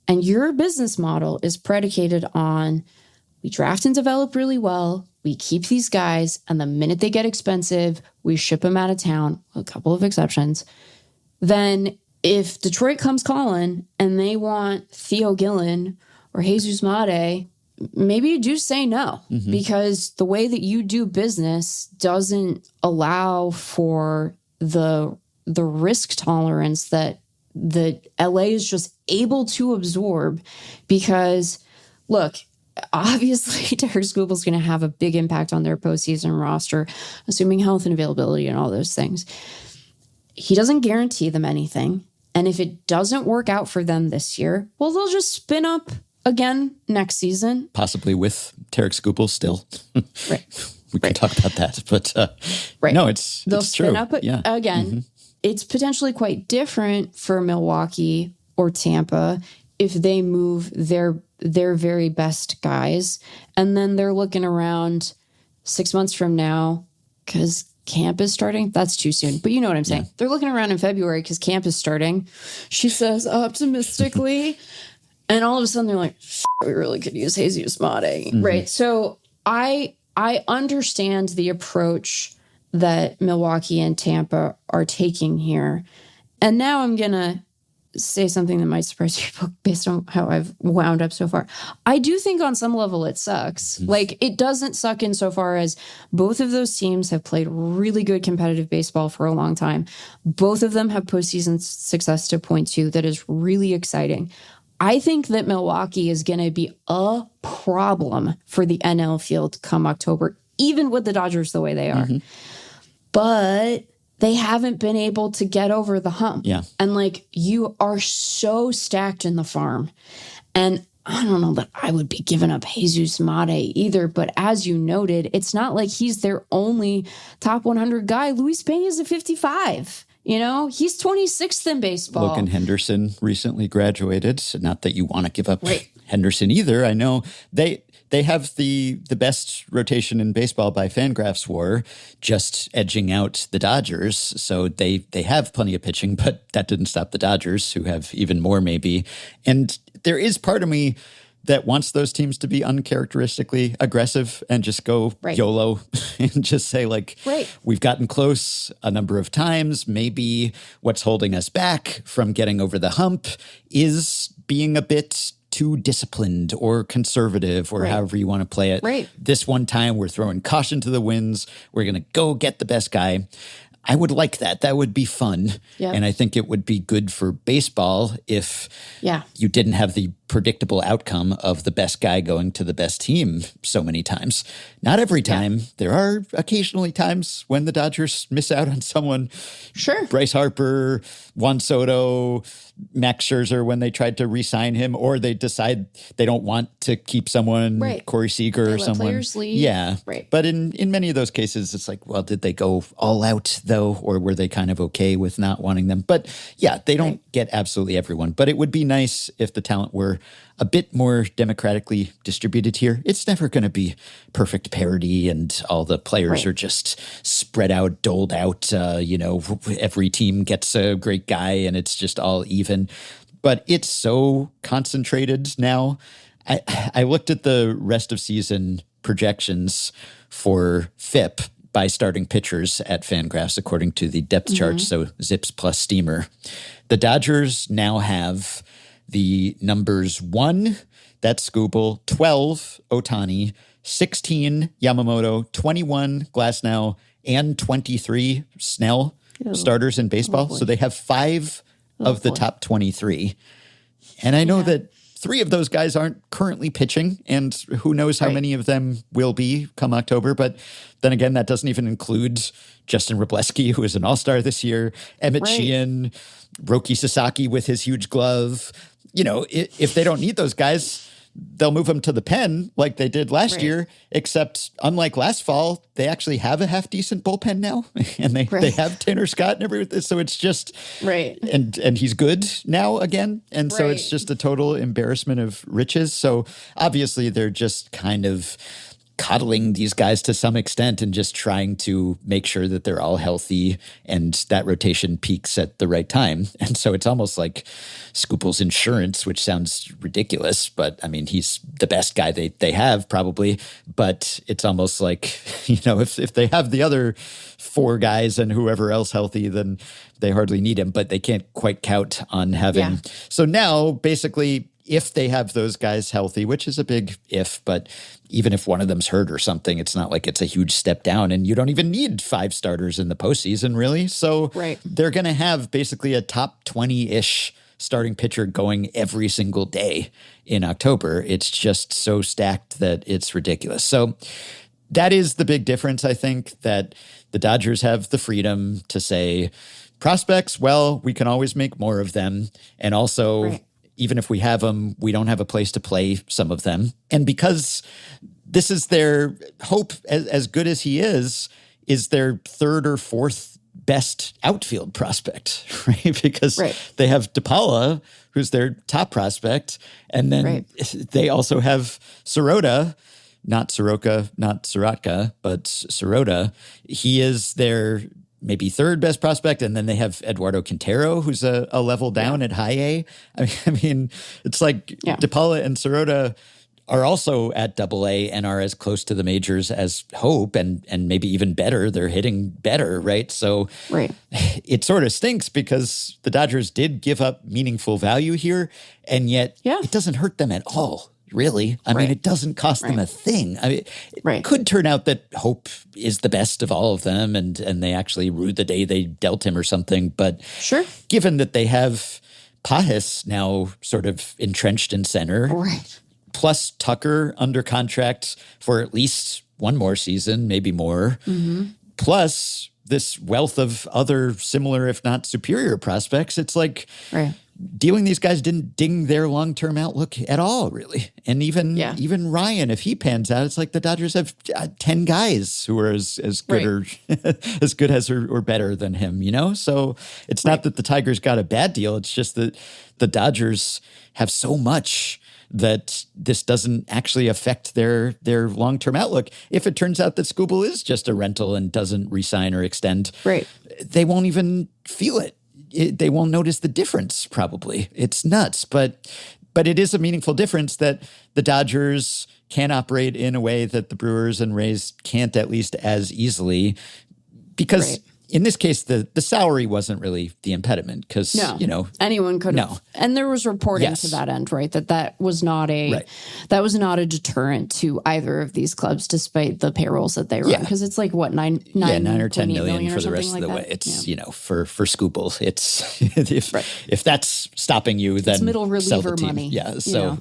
and your business model is predicated on we draft and develop really well, we keep these guys, and the minute they get expensive, we ship them out of town, a couple of exceptions, then if Detroit comes calling and they want Theo Gillen or Jesus Mate, maybe you do say no, because the way that you do business doesn't allow for the risk tolerance that LA is just able to absorb. Because, look, obviously Tarik Skubal is going to have a big impact on their postseason roster, assuming health and availability and all those things. He doesn't guarantee them anything. And if it doesn't work out for them this year, well, they'll just spin up again next season. Possibly with Tarik Skubal still. Right. We can talk about that. But no, they'll it's spin true. up again. It's potentially quite different for Milwaukee or Tampa if they move their very best guys. And then they're looking around 6 months from now because camp is starting. That's too soon. But you know what I'm saying. Yeah. They're looking around in February because camp is starting. She says optimistically. And all of a sudden they're like, we really could use Jesus Mate. Right. So I understand the approach that Milwaukee and Tampa are taking here. And now I'm going to say something that might surprise people based on how I've wound up so far. I do think on some level it sucks. Like, it doesn't suck insofar as both of those teams have played really good competitive baseball for a long time. Both of them have postseason success to point to that is really exciting. I think that Milwaukee is going to be a problem for the NL field come October, even with the Dodgers the way they are. But they haven't been able to get over the hump. Yeah. And like, you are so stacked in the farm. And I don't know that I would be giving up Jesus Mate either. But as you noted, it's not like he's their only top 100 guy. Luis Peña's at 55. You know, he's 26th in baseball. Logan Henderson recently graduated. So not that you want to give up Henderson either. I know they have the best rotation in baseball by FanGraphs WAR, just edging out the Dodgers. So they have plenty of pitching, but that didn't stop the Dodgers, who have even more maybe. And there is part of me that wants those teams to be uncharacteristically aggressive and just go YOLO and just say, like, we've gotten close a number of times. Maybe what's holding us back from getting over the hump is being a bit too disciplined or conservative or however you want to play it. This one time we're throwing caution to the winds. We're going to go get the best guy. I would like that. That would be fun. And I think it would be good for baseball if you didn't have the predictable outcome of the best guy going to the best team so many times. Not every time. There are occasionally times when the Dodgers miss out on someone. Sure. Bryce Harper, Juan Soto, Max Scherzer when they tried to re-sign him, or they decide they don't want to keep someone, Corey Seager or someone. Players leave. Yeah. Right. But in many of those cases, it's like, well, did they go all out though? Or were they kind of okay with not wanting them? But yeah, they don't get absolutely everyone. But it would be nice if the talent were a bit more democratically distributed here. It's never going to be perfect parity and all the players are just spread out, doled out. Every team gets a great guy and it's just all even. But it's so concentrated now. I looked at the rest of season projections for FIP by starting pitchers at FanGraphs according to the depth chart, so Zips plus Steamer. The Dodgers now have the numbers 1, that's Skubal, 12, Ohtani, 16, Yamamoto, 21, Glasnow, and 23, Snell, starters in baseball. So they have 5 of the top 23. And I know that 3 of those guys aren't currently pitching, and who knows how many of them will be come October. But then again, that doesn't even include Justin Wroblewski, who is an all-star this year, Emmett Sheehan, Roki Sasaki with his huge glove. If they don't need those guys, they'll move them to the pen like they did last year, except unlike last fall, they actually have a half-decent bullpen now, and they have Tanner Scott and everything. So it's just and he's good now again. And so it's just a total embarrassment of riches. So obviously they're just kind of coddling these guys to some extent and just trying to make sure that they're all healthy and that rotation peaks at the right time. And so it's almost like Skubal's insurance, which sounds ridiculous, but I mean, he's the best guy they have probably, but it's almost like, if they have the other 4 guys and whoever else healthy, then they hardly need him, but they can't quite count on having. Yeah. So now basically, if they have those guys healthy, which is a big if, but even if one of them's hurt or something, it's not like it's a huge step down, and you don't even need 5 starters in the postseason, really. So they're going to have basically a top 20-ish starting pitcher going every single day in October. It's just so stacked that it's ridiculous. So that is the big difference, I think, that the Dodgers have the freedom to say, prospects, well, we can always make more of them. And also, even if we have them, we don't have a place to play some of them. And because this is their hope, as good as he is their 3rd or 4th best outfield prospect, right? Because they have DePaula, who's their top prospect, and then they also have Sirota, not Soroka, not Sorotka, but Sirota. He is their maybe 3rd best prospect, and then they have Eduardo Quintero, who's a level down at high A. I mean, it's like DePaula and Sirota are also at Double A and are as close to the majors as Hope, and maybe even better. They're hitting better, right? So it sort of stinks because the Dodgers did give up meaningful value here, and yet it doesn't hurt them at all. Really. I mean, it doesn't cost them a thing. I mean, it could turn out that Hope is the best of all of them and they actually rue the day they dealt him or something. But given that they have Pahis now sort of entrenched in center, plus Tucker under contract for at least one more season, maybe more, plus this wealth of other similar, if not superior prospects, it's like dealing these guys didn't ding their long-term outlook at all, really. And even Ryan, if he pans out, it's like the Dodgers have 10 guys who are as good or as good as or better than him, So it's not that the Tigers got a bad deal. It's just that the Dodgers have so much that this doesn't actually affect their long-term outlook. If it turns out that Skubal is just a rental and doesn't re-sign or extend, they won't even feel it. They won't notice the difference, probably. It's nuts. But it is a meaningful difference that the Dodgers can operate in a way that the Brewers and Rays can't, at least as easily, because in this case, the salary wasn't really the impediment because, anyone could have. No. And there was reporting to that end, right? That was not a deterrent to either of these clubs, despite the payrolls that they run. Because it's like what, 9 or 10 million for the rest of the way. It's for Skubal, it's if that's stopping you, then it's middle sell the reliever team. money. Yeah. So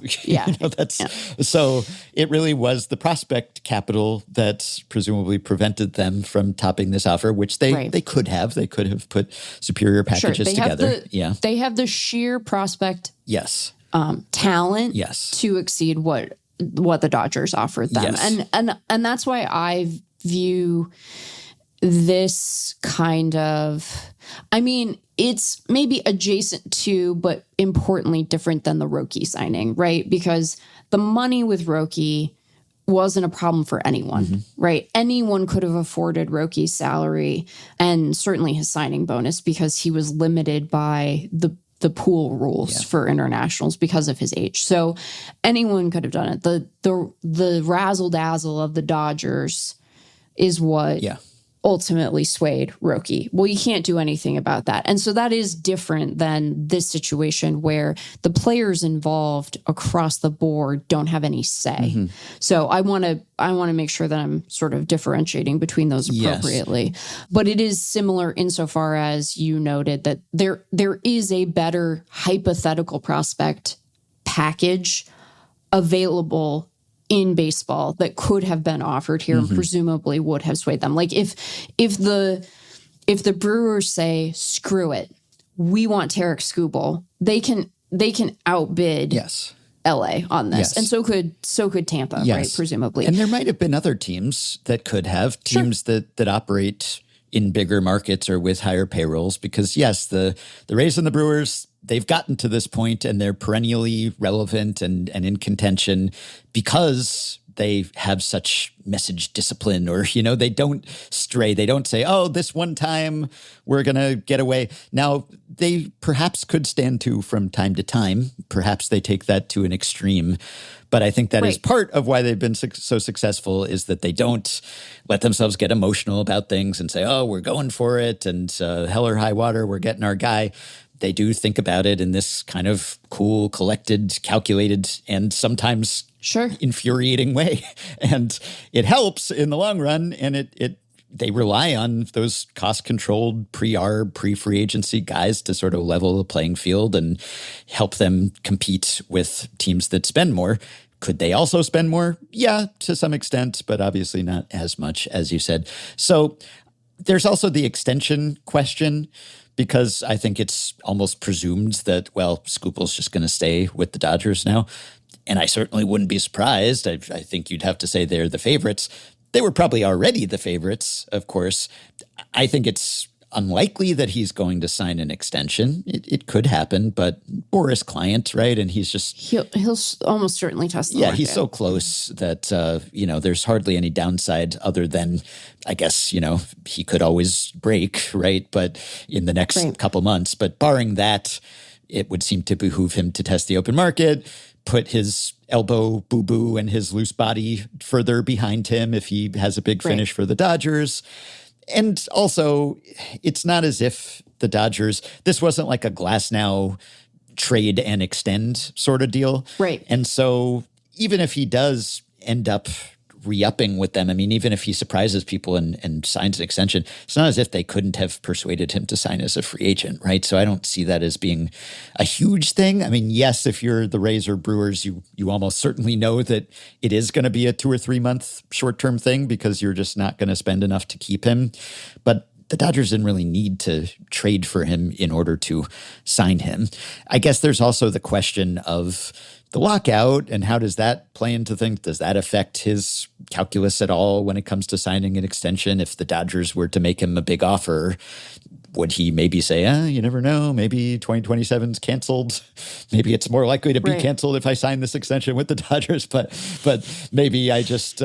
so it really was the prospect capital that presumably prevented them from topping this offer, which they could have. They could have put superior packages together. They have the sheer prospect talent to exceed what the Dodgers offered them. Yes. And that's why I view this kind of, it's maybe adjacent to, but importantly different than the Roki signing, right? Because the money with Roki wasn't a problem for anyone, right? Anyone could have afforded Roki's salary and certainly his signing bonus because he was limited by the pool rules for internationals because of his age. So anyone could have done it. The razzle dazzle of the Dodgers is what ultimately swayed Roki. Well, you can't do anything about that. And so that is different than this situation where the players involved across the board don't have any say. So I want to make sure that I'm sort of differentiating between those appropriately. But it is similar insofar as you noted that there is a better hypothetical prospect package available in baseball that could have been offered here and presumably would have swayed them. Like if the Brewers say, screw it, we want Tarik Skubal, they can outbid LA on this. And so could Tampa, right? Presumably. And there might have been other teams that could have that operate in bigger markets or with higher payrolls because the Rays and the Brewers, they've gotten to this point and they're perennially relevant and in contention because they have such message discipline or, they don't stray. They don't say, oh, this one time we're going to get away. Now, they perhaps could stand to from time to time. Perhaps they take that to an extreme. But I think that is part of why they've been so successful is that they don't let themselves get emotional about things and say, oh, we're going for it and hell or high water, we're getting our guy. They do think about it in this kind of cool, collected, calculated, and sometimes infuriating way. And it helps in the long run. And they rely on those cost-controlled pre-arb, pre-free agency guys to sort of level the playing field and help them compete with teams that spend more. Could they also spend more? Yeah, to some extent, but obviously not as much, as you said. So there's also the extension question, because I think it's almost presumed that, Skubal's just going to stay with the Dodgers now. And I certainly wouldn't be surprised. I think you'd have to say they're the favorites. They were probably already the favorites, of course. I think it's unlikely that he's going to sign an extension. It could happen, but Boris client, right? And he's just... He'll almost certainly test the market. He's so close that, there's hardly any downside other than, I guess, he could always break, right? But in the next couple months. But barring that, it would seem to behoove him to test the open market, put his elbow boo-boo and his loose body further behind him if he has a big finish for the Dodgers. And also, it's not as if the Dodgers, this wasn't like a Glasnow trade and extend sort of deal. Right. And so even if he does end up re-upping with them, even if he surprises people and signs an extension, it's not as if they couldn't have persuaded him to sign as a free agent, right? So I don't see that as being a huge thing. Yes, if you're the Rays or Brewers, you almost certainly know that it is going to be a 2 or 3 month short-term thing because you're just not going to spend enough to keep him. But the Dodgers didn't really need to trade for him in order to sign him. I guess there's also the question of the lockout and how does that play into things? Does that affect his calculus at all when it comes to signing an extension? If the Dodgers were to make him a big offer, would he maybe say, you never know, maybe 2027's canceled. Maybe it's more likely to be canceled if I sign this extension with the Dodgers, but maybe I just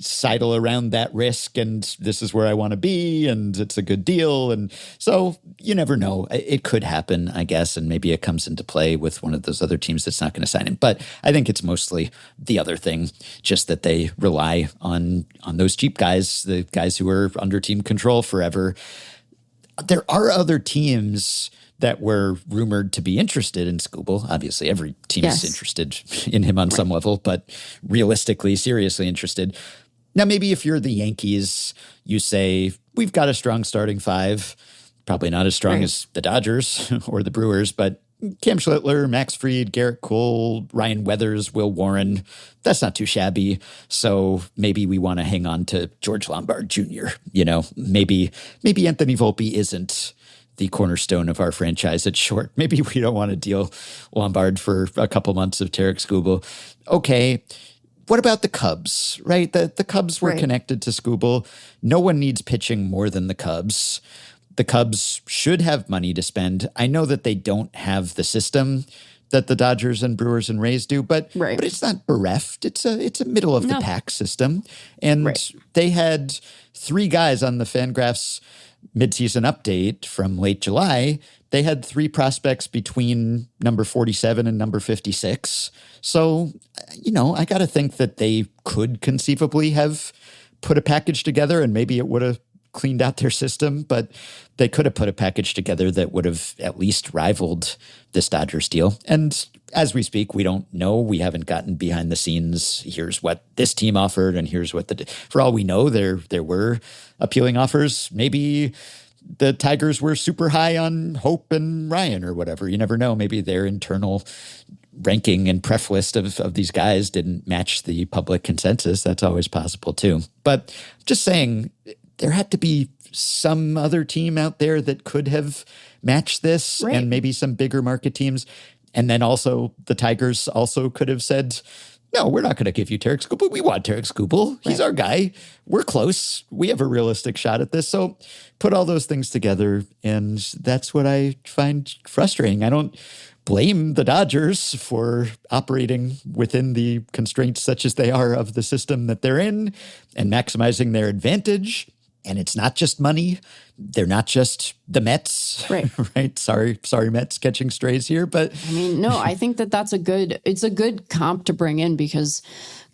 sidle around that risk and this is where I want to be and it's a good deal. And so you never know. It could happen, I guess, and maybe it comes into play with one of those other teams that's not going to sign him. But I think it's mostly the other thing, just that they rely on those cheap guys, the guys who are under team control forever. There are other teams that were rumored to be interested in Skubal. Obviously, every team is interested in him on some level, but realistically, seriously interested. Now, maybe if you're the Yankees, you say, we've got a strong starting five. Probably not as strong as the Dodgers or the Brewers, but Cam Schlittler, Max Fried, Garrett Cole, Ryan Weathers, Will Warren, that's not too shabby. So maybe we want to hang on to George Lombard Jr. Maybe Anthony Volpe isn't the cornerstone of our franchise at short. Maybe we don't want to deal Lombard for a couple months of Tarik Skubal. Okay. What about the Cubs, right? The Cubs were connected to Skubal. No one needs pitching more than the Cubs. The Cubs should have money to spend. I know that they don't have the system that the Dodgers and Brewers and Rays do, but it's not bereft. It's a middle of the pack system. And they had 3 guys on the FanGraphs midseason update from late July. They had 3 prospects between number 47 and number 56. So, I got to think that they could conceivably have put a package together, and maybe it would have cleaned out their system, but they could have put a package together that would have at least rivaled this Dodgers deal. And as we speak, we don't know. We haven't gotten behind the scenes. Here's what this team offered, and here's what for all we know, there were appealing offers. Maybe the Tigers were super high on Hope and Ryan or whatever. You never know. Maybe their internal ranking and pref list of these guys didn't match the public consensus. That's always possible too. But just saying, there had to be some other team out there that could have matched this, and maybe some bigger market teams. And then also the Tigers also could have said, no, we're not going to give you Tarik Skubal. We want Tarik Skubal. He's our guy. We're close. We have a realistic shot at this. So put all those things together, and that's what I find frustrating. I don't blame the Dodgers for operating within the constraints such as they are of the system that they're in and maximizing their advantage. And it's not just money. They're not just the Mets, right? Sorry, Mets catching strays here, but I mean, no, I think that's it's a good comp to bring in, because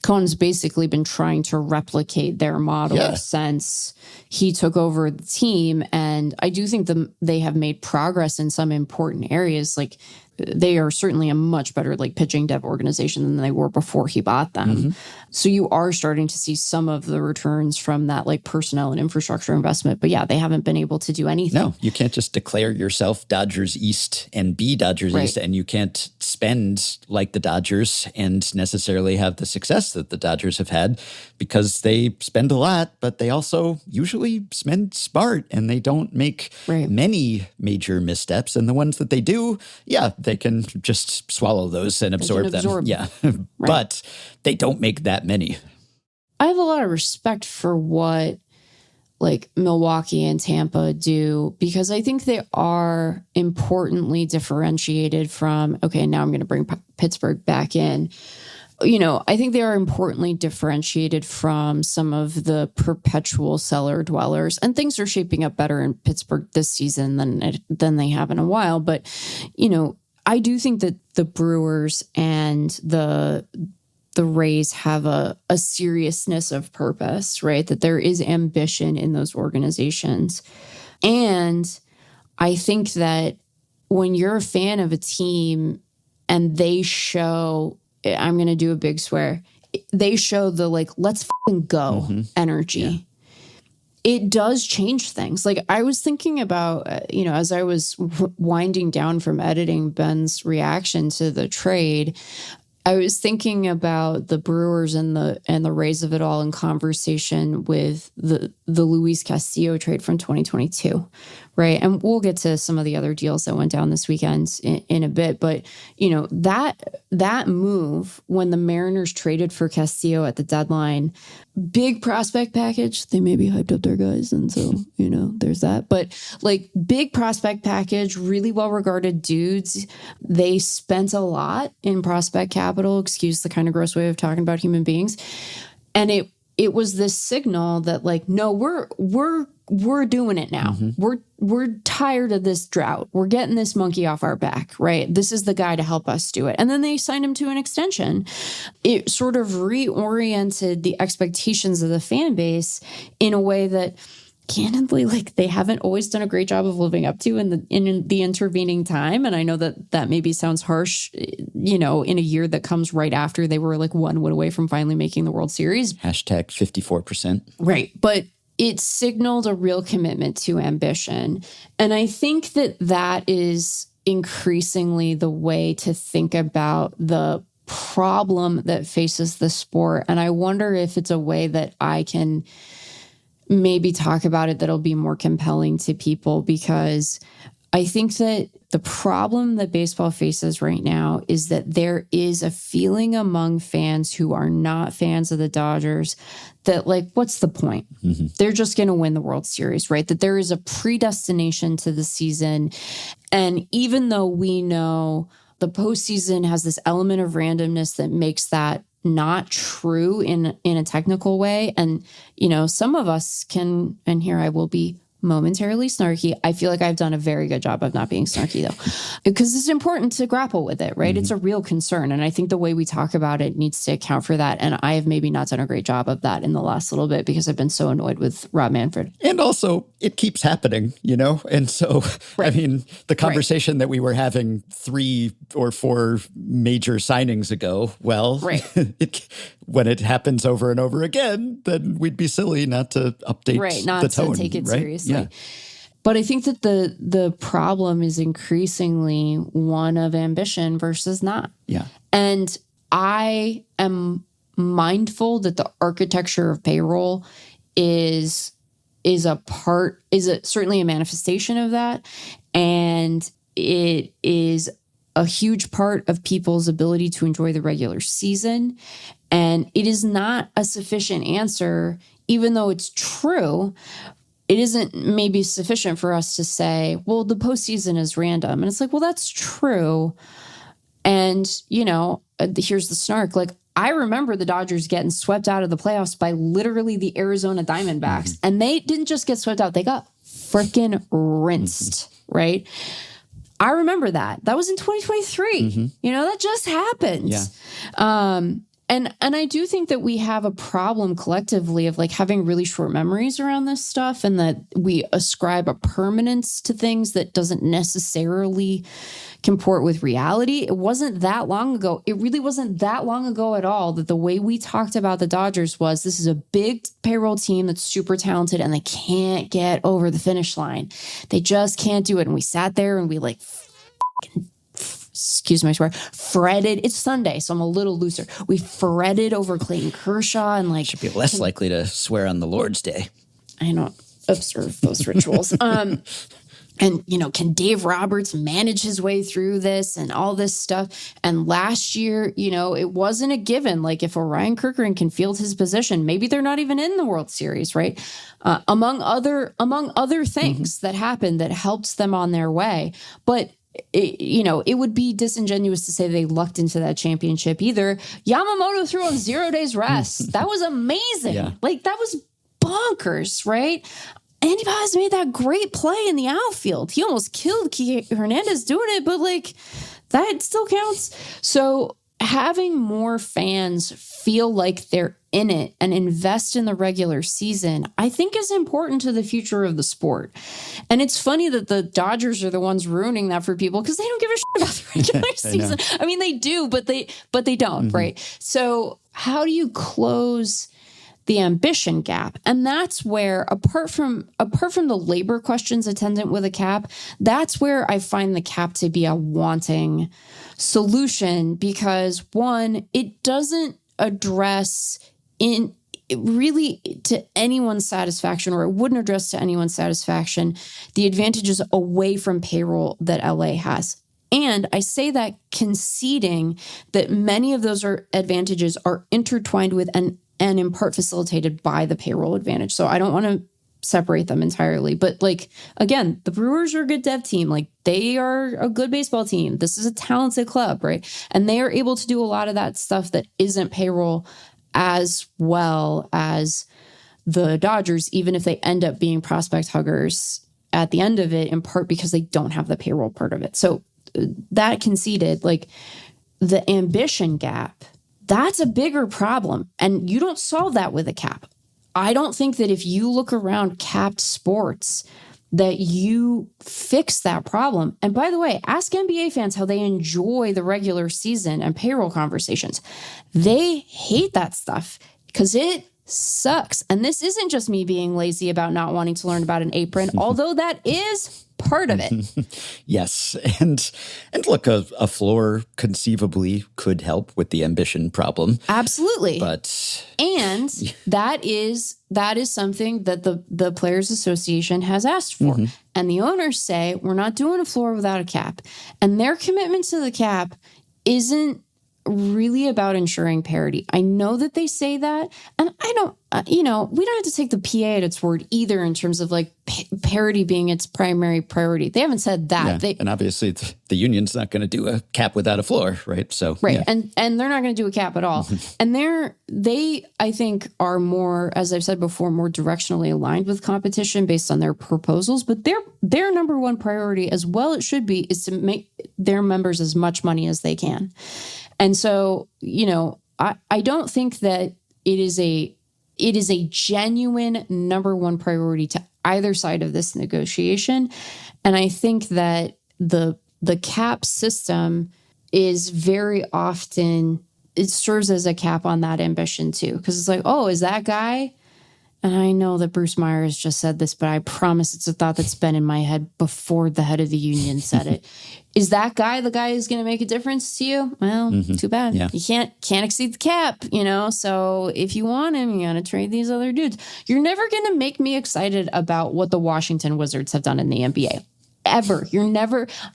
Cohen's basically been trying to replicate their model since he took over the team. And I do think they have made progress in some important areas. Like, they are certainly a much better pitching dev organization than they were before he bought them. So you are starting to see some of the returns from that personnel and infrastructure investment. But yeah, they haven't been able to do anything. No, you can't just declare yourself Dodgers East and be Dodgers East, and you can't spend like the Dodgers and necessarily have the success that the Dodgers have had, because they spend a lot, but they also usually spend smart, and they don't make many major missteps. And the ones that they do, they can just swallow those and absorb them. Yeah. But they don't make that many. I have a lot of respect for what Milwaukee and Tampa do, because I think they are importantly differentiated from, okay, now I'm going to bring Pittsburgh back in. I think they are importantly differentiated from some of the perpetual cellar dwellers, and things are shaping up better in Pittsburgh this season than they have in a while. But, I do think that the Brewers and the Rays have a seriousness of purpose, right? That there is ambition in those organizations. And I think that when you're a fan of a team and they show, I'm going to do a big swear, they show the let's fucking go energy. Yeah. It does change things. I was thinking about, as I was winding down from editing Ben's reaction to the trade, I was thinking about the Brewers and the Rays of it all in conversation with the Luis Castillo trade from 2022, right? And we'll get to some of the other deals that went down this weekend in a bit. But, that move when the Mariners traded for Castillo at the deadline, big prospect package. They maybe hyped up their guys, and so, there's that. But big prospect package, really well-regarded dudes. They spent a lot in prospect capital, excuse the kind of gross way of talking about human beings. And it was this signal that no, we're doing it now. We're tired of this drought. We're getting this monkey off our back, right? This is the guy to help us do it. And then they signed him to an extension. It sort of reoriented the expectations of the fan base in a way that candidly, like, they haven't always done a great job of living up to in the intervening time. And I know that maybe sounds harsh, in a year that comes right after they were like 1 win away from finally making the World Series. Hashtag 54%. Right. But it signaled a real commitment to ambition. And I think that is increasingly the way to think about the problem that faces the sport. And I wonder if it's a way that I can maybe talk about it that'll be more compelling to people, because I think that the problem that baseball faces right now is that there is a feeling among fans who are not fans of the Dodgers that, like, what's the point? Mm-hmm. They're just going to win the World Series, right? That there is a predestination to the season. And even though we know the postseason has this element of randomness that makes that not true in a technical way. And, some of us can, and here I will be momentarily snarky. I feel like I've done a very good job of not being snarky, though, because it's important to grapple with it, right? Mm-hmm. It's a real concern. And I think the way we talk about it needs to account for that. And I have maybe not done a great job of that in the last little bit because I've been so annoyed with Rob Manfred. And also, it keeps happening, And so, right. I mean, the conversation that we were having 3 or 4 major signings ago, well, right. When it happens over and over again, then we'd be silly not to update the tone. Not to take it right? seriously. Yeah. But I think that the problem is increasingly one of ambition versus not. Yeah. And I am mindful that the architecture of payroll is certainly a manifestation of that. And it is a huge part of people's ability to enjoy the regular season. And it is not a sufficient answer, even though it's true. It isn't maybe sufficient for us to say, well, the postseason is random. And it's like, well, that's true. And, here's the snark. Like, I remember the Dodgers getting swept out of the playoffs by literally the Arizona Diamondbacks. Mm-hmm. And they didn't just get swept out. They got freaking rinsed, right? I remember that. That was in 2023. Mm-hmm. That just happened. Yeah. And I do think that we have a problem collectively of like having really short memories around this stuff, and that we ascribe a permanence to things that doesn't necessarily comport with reality. It wasn't that long ago. It really wasn't that long ago at all that the way we talked about the Dodgers was, this is a big payroll team that's super talented and they can't get over the finish line. They just can't do it. And we sat there and we excuse my swear, fretted. It's Sunday, so I'm a little looser. We fretted over Clayton Kershaw and should be less likely to swear on the Lord's Day. I don't observe those rituals. And, can Dave Roberts manage his way through this and all this stuff? And last year, it wasn't a given. Like, if Orion Kerkering can field his position, maybe they're not even in the World Series, right? Among other things that happened that helped them on their way. But it would be disingenuous to say they lucked into that championship either. Yamamoto threw on 0 days rest. That was amazing. Yeah. That was bonkers, right? Andy Paz made that great play in the outfield. He almost killed Kike Hernandez doing it, but that still counts. So having more fans feel like they're in it and invest in the regular season, I think is important to the future of the sport. And it's funny that the Dodgers are the ones ruining that for people because they don't give a shit about the regular season. I mean, they do, but they don't, right? So how do you close the ambition gap? And that's where, apart from the labor questions attendant with a cap, that's where I find the cap to be a wanting solution, because one, it doesn't address in really to anyone's satisfaction, or it wouldn't address to anyone's satisfaction, the advantages away from payroll that LA has. And I say that conceding that many of those advantages are intertwined with and in part facilitated by the payroll advantage. So I don't want to separate them entirely. But again, the Brewers are a good dev team. They are a good baseball team. This is a talented club, right? And they are able to do a lot of that stuff that isn't payroll as well as the Dodgers, even if they end up being prospect huggers at the end of it, in part because they don't have the payroll part of it. So that conceded, the ambition gap, that's a bigger problem. And you don't solve that with a cap. I don't think that if you look around capped sports that you fix that problem. And by the way, ask NBA fans how they enjoy the regular season and payroll conversations. They hate that stuff because it sucks. And this isn't just me being lazy about not wanting to learn about an apron, although that is part of it. Yes. And look, a floor conceivably could help with the ambition problem. Absolutely. And that is something that the Players Association has asked for. And the owners say, we're not doing a floor without a cap. And their commitment to the cap isn't really about ensuring parity. I know that they say that, and I don't, we don't have to take the PA at its word either in terms of like parity being its primary priority. They haven't said that. Yeah, and obviously the union's not going to do a cap without a floor, right? So right, yeah. and they're not going to do a cap at all. And they I think are more, as I've said before, more directionally aligned with competition based on their proposals. But their number one priority, as well it should be, is to make their members as much money as they can. And so, I don't think that it is a genuine number one priority to either side of this negotiation. And I think that the cap system is very often, it serves as a cap on that ambition too. Because it's like, oh, is that guy? And I know that Bruce Myers just said this, but I promise it's a thought that's been in my head before the head of the union said it. Is that guy the guy who's going to make a difference to you? Well, too bad. Yeah. You can't exceed the cap, So if you want him, you got to trade these other dudes. You're never going to make me excited about what the Washington Wizards have done in the NBA. Ever.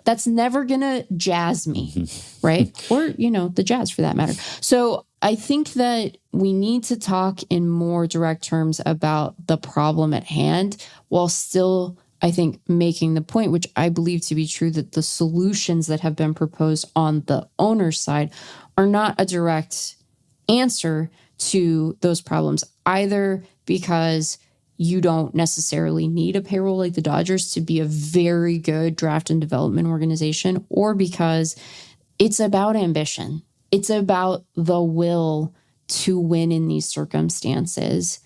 That's never going to jazz me, right? Or, the Jazz for that matter. So I think that we need to talk in more direct terms about the problem at hand while still, I think, making the point, which I believe to be true, that the solutions that have been proposed on the owner's side are not a direct answer to those problems, either because you don't necessarily need a payroll like the Dodgers to be a very good draft and development organization, or because it's about ambition. It's about the will to win in these circumstances.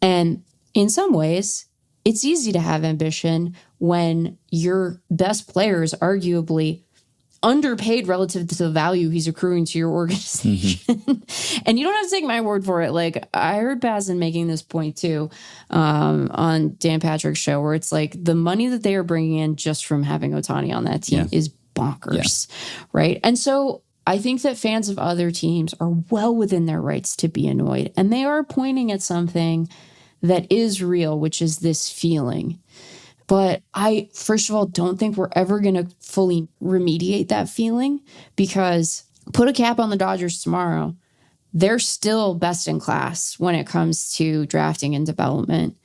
And in some ways, it's easy to have ambition when your best player is arguably underpaid relative to the value he's accruing to your organization. And you don't have to take my word for it. Like, I heard Bazin making this point too on Dan Patrick's show, where it's like the money that they are bringing in just from having Ohtani on that team is bonkers, right? And so I think that fans of other teams are well within their rights to be annoyed. And they are pointing at something that is real, which is this feeling. But I, first of all, don't think we're ever going to fully remediate that feeling, because put a cap on the Dodgers tomorrow, they're still best in class when it comes to drafting and development.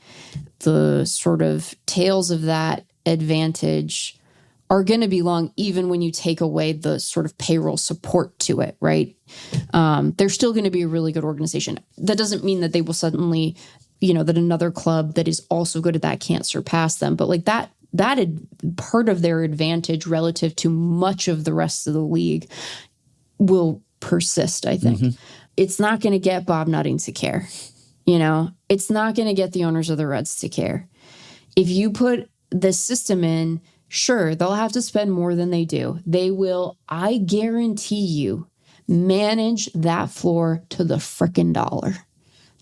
The sort of tails of that advantage are going to be long, even when you take away the sort of payroll support to it, right? They're still going to be a really good organization. That doesn't mean that they will suddenly, that another club that is also good at that can't surpass them. But like that part of their advantage relative to much of the rest of the league will persist, I think. It's not going to get Bob Nutting to care. It's not going to get the owners of the Reds to care. If you put this system in, sure, they'll have to spend more than they do. They will, I guarantee you, manage that floor to the frickin' dollar.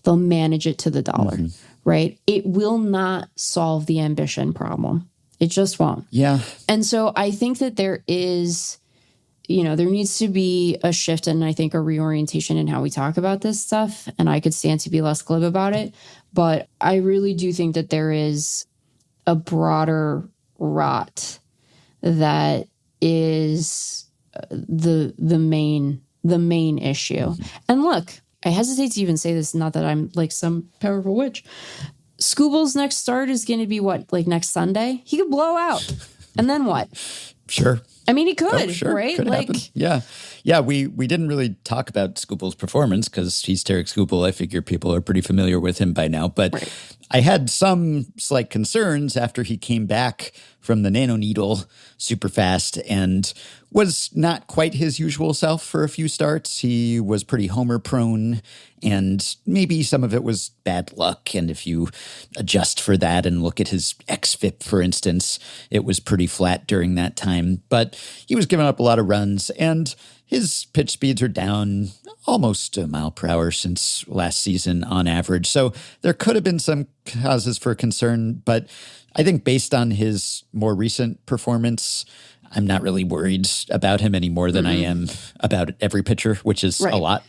They'll manage it to the dollar, right? It will not solve the ambition problem. It just won't. Yeah. And so I think that there is, there needs to be a shift and I think a reorientation in how we talk about this stuff. And I could stand to be less glib about it. But I really do think that there is a broader rot that is the main issue. And look, I hesitate to even say this, not that I'm like some powerful witch. Skubal's next start is going to be what, like next Sunday? He could blow out. And then what? Sure. I mean, he could, right? Could happen. Yeah. Yeah, we didn't really talk about Skubal's performance because he's Tarik Skubal. I figure people are pretty familiar with him by now. But I had some slight concerns after he came back from the nanoneedle super fast and was not quite his usual self for a few starts. He was pretty homer prone, and maybe some of it was bad luck. And if you adjust for that and look at his xFIP, for instance, it was pretty flat during that time. But he was giving up a lot of runs, and his pitch speeds are down almost a mile per hour since last season on average. So there could have been some causes for concern, but I think based on his more recent performance, I'm not really worried about him any more than I am about every pitcher, which is a lot,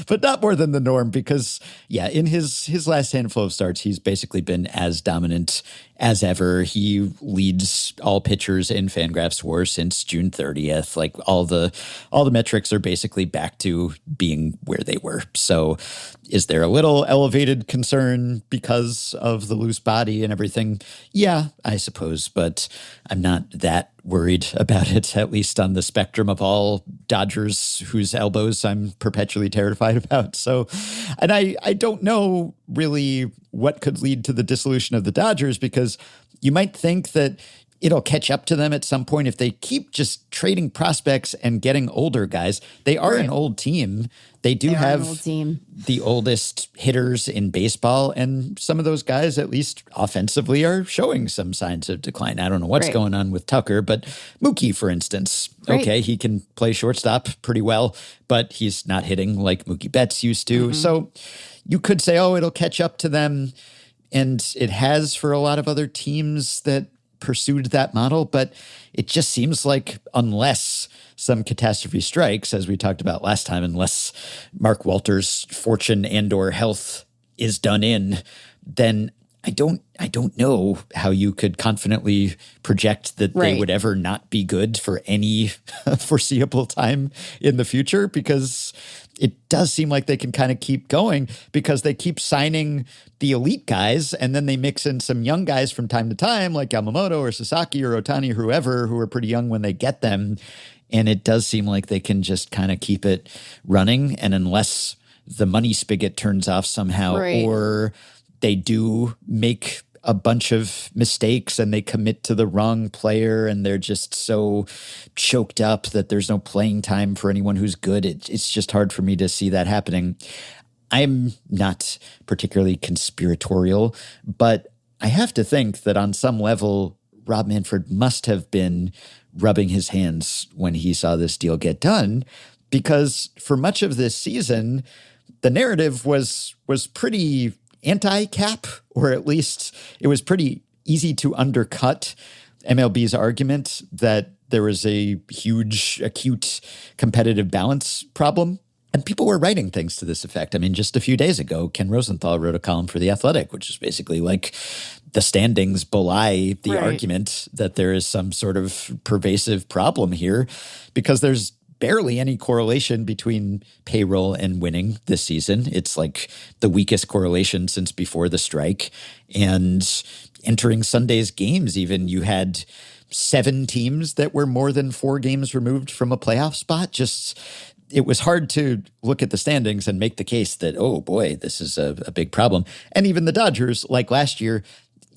but not more than the norm because, yeah, in his last handful of starts, he's basically been as dominant as ever. He leads all pitchers in FanGraphs WAR since June 30th. Like all the metrics are basically back to being where they were. So is there a little elevated concern because of the loose body and everything? Yeah, I suppose, but I'm not that worried about it, at least on the spectrum of all Dodgers whose elbows I'm perpetually terrified about. So, and I don't know really what could lead to the dissolution of the Dodgers, because you might think that it'll catch up to them at some point if they keep just trading prospects and getting older guys. They are an old team. They have the oldest hitters in baseball, and some of those guys, at least offensively, are showing some signs of decline. I don't know what's going on with Tucker, but Mookie, for instance, okay, he can play shortstop pretty well, but he's not hitting like Mookie Betts used to. So you could say, oh, it'll catch up to them, and it has for a lot of other teams that pursued that model, but it just seems like unless some catastrophe strikes, as we talked about last time, unless Mark Walter's fortune and or health is done in, then I don't know how you could confidently project that they would ever not be good for any foreseeable time in the future, because it does seem like they can kind of keep going because they keep signing the elite guys and then they mix in some young guys from time to time like Yamamoto or Sasaki or Ohtani or whoever, who are pretty young when they get them. And it does seem like they can just kind of keep it running. And unless the money spigot turns off somehow or they do make a bunch of mistakes and they commit to the wrong player and they're just so choked up that there's no playing time for anyone who's good, it's just hard for me to see that happening. I'm not particularly conspiratorial, but I have to think that on some level, Rob Manfred must have been rubbing his hands when he saw this deal get done, because for much of this season, the narrative was pretty anti-cap, or at least it was pretty easy to undercut MLB's argument that there was a huge, acute competitive balance problem. And people were writing things to this effect. I mean, just a few days ago, Ken Rosenthal wrote a column for The Athletic, which is basically like the standings belie the argument that there is some sort of pervasive problem here, because there's barely any correlation between payroll and winning this season. It's like the weakest correlation since before the strike. And entering Sunday's games, even, you had 7 teams that were more than 4 games removed from a playoff spot. Just, it was hard to look at the standings and make the case that, oh boy, this is a big problem. And even the Dodgers, like last year,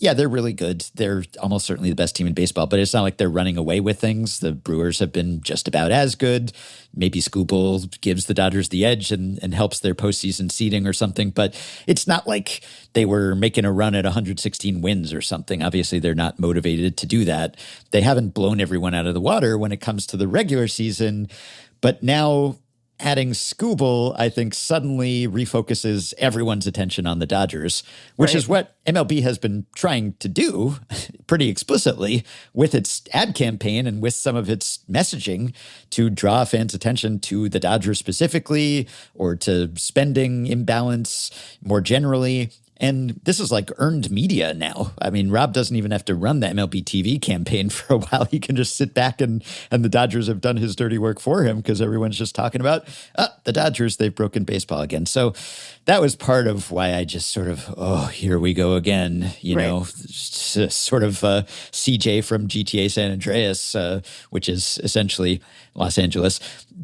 yeah, they're really good. They're almost certainly the best team in baseball, but it's not like they're running away with things. The Brewers have been just about as good. Maybe Skubal gives the Dodgers the edge and helps their postseason seeding or something, but it's not like they were making a run at 116 wins or something. Obviously, they're not motivated to do that. They haven't blown everyone out of the water when it comes to the regular season, but now adding Skubal, I think, suddenly refocuses everyone's attention on the Dodgers, which is what MLB has been trying to do pretty explicitly with its ad campaign and with some of its messaging to draw fans' attention to the Dodgers specifically, or to spending imbalance more generally. And this is like earned media now. I mean, Rob doesn't even have to run the MLB TV campaign for a while. He can just sit back and the Dodgers have done his dirty work for him, because everyone's just talking about the Dodgers, they've broken baseball again. So that was part of why I just sort of, oh, here we go again, you know, sort of CJ from GTA San Andreas, which is essentially Los Angeles.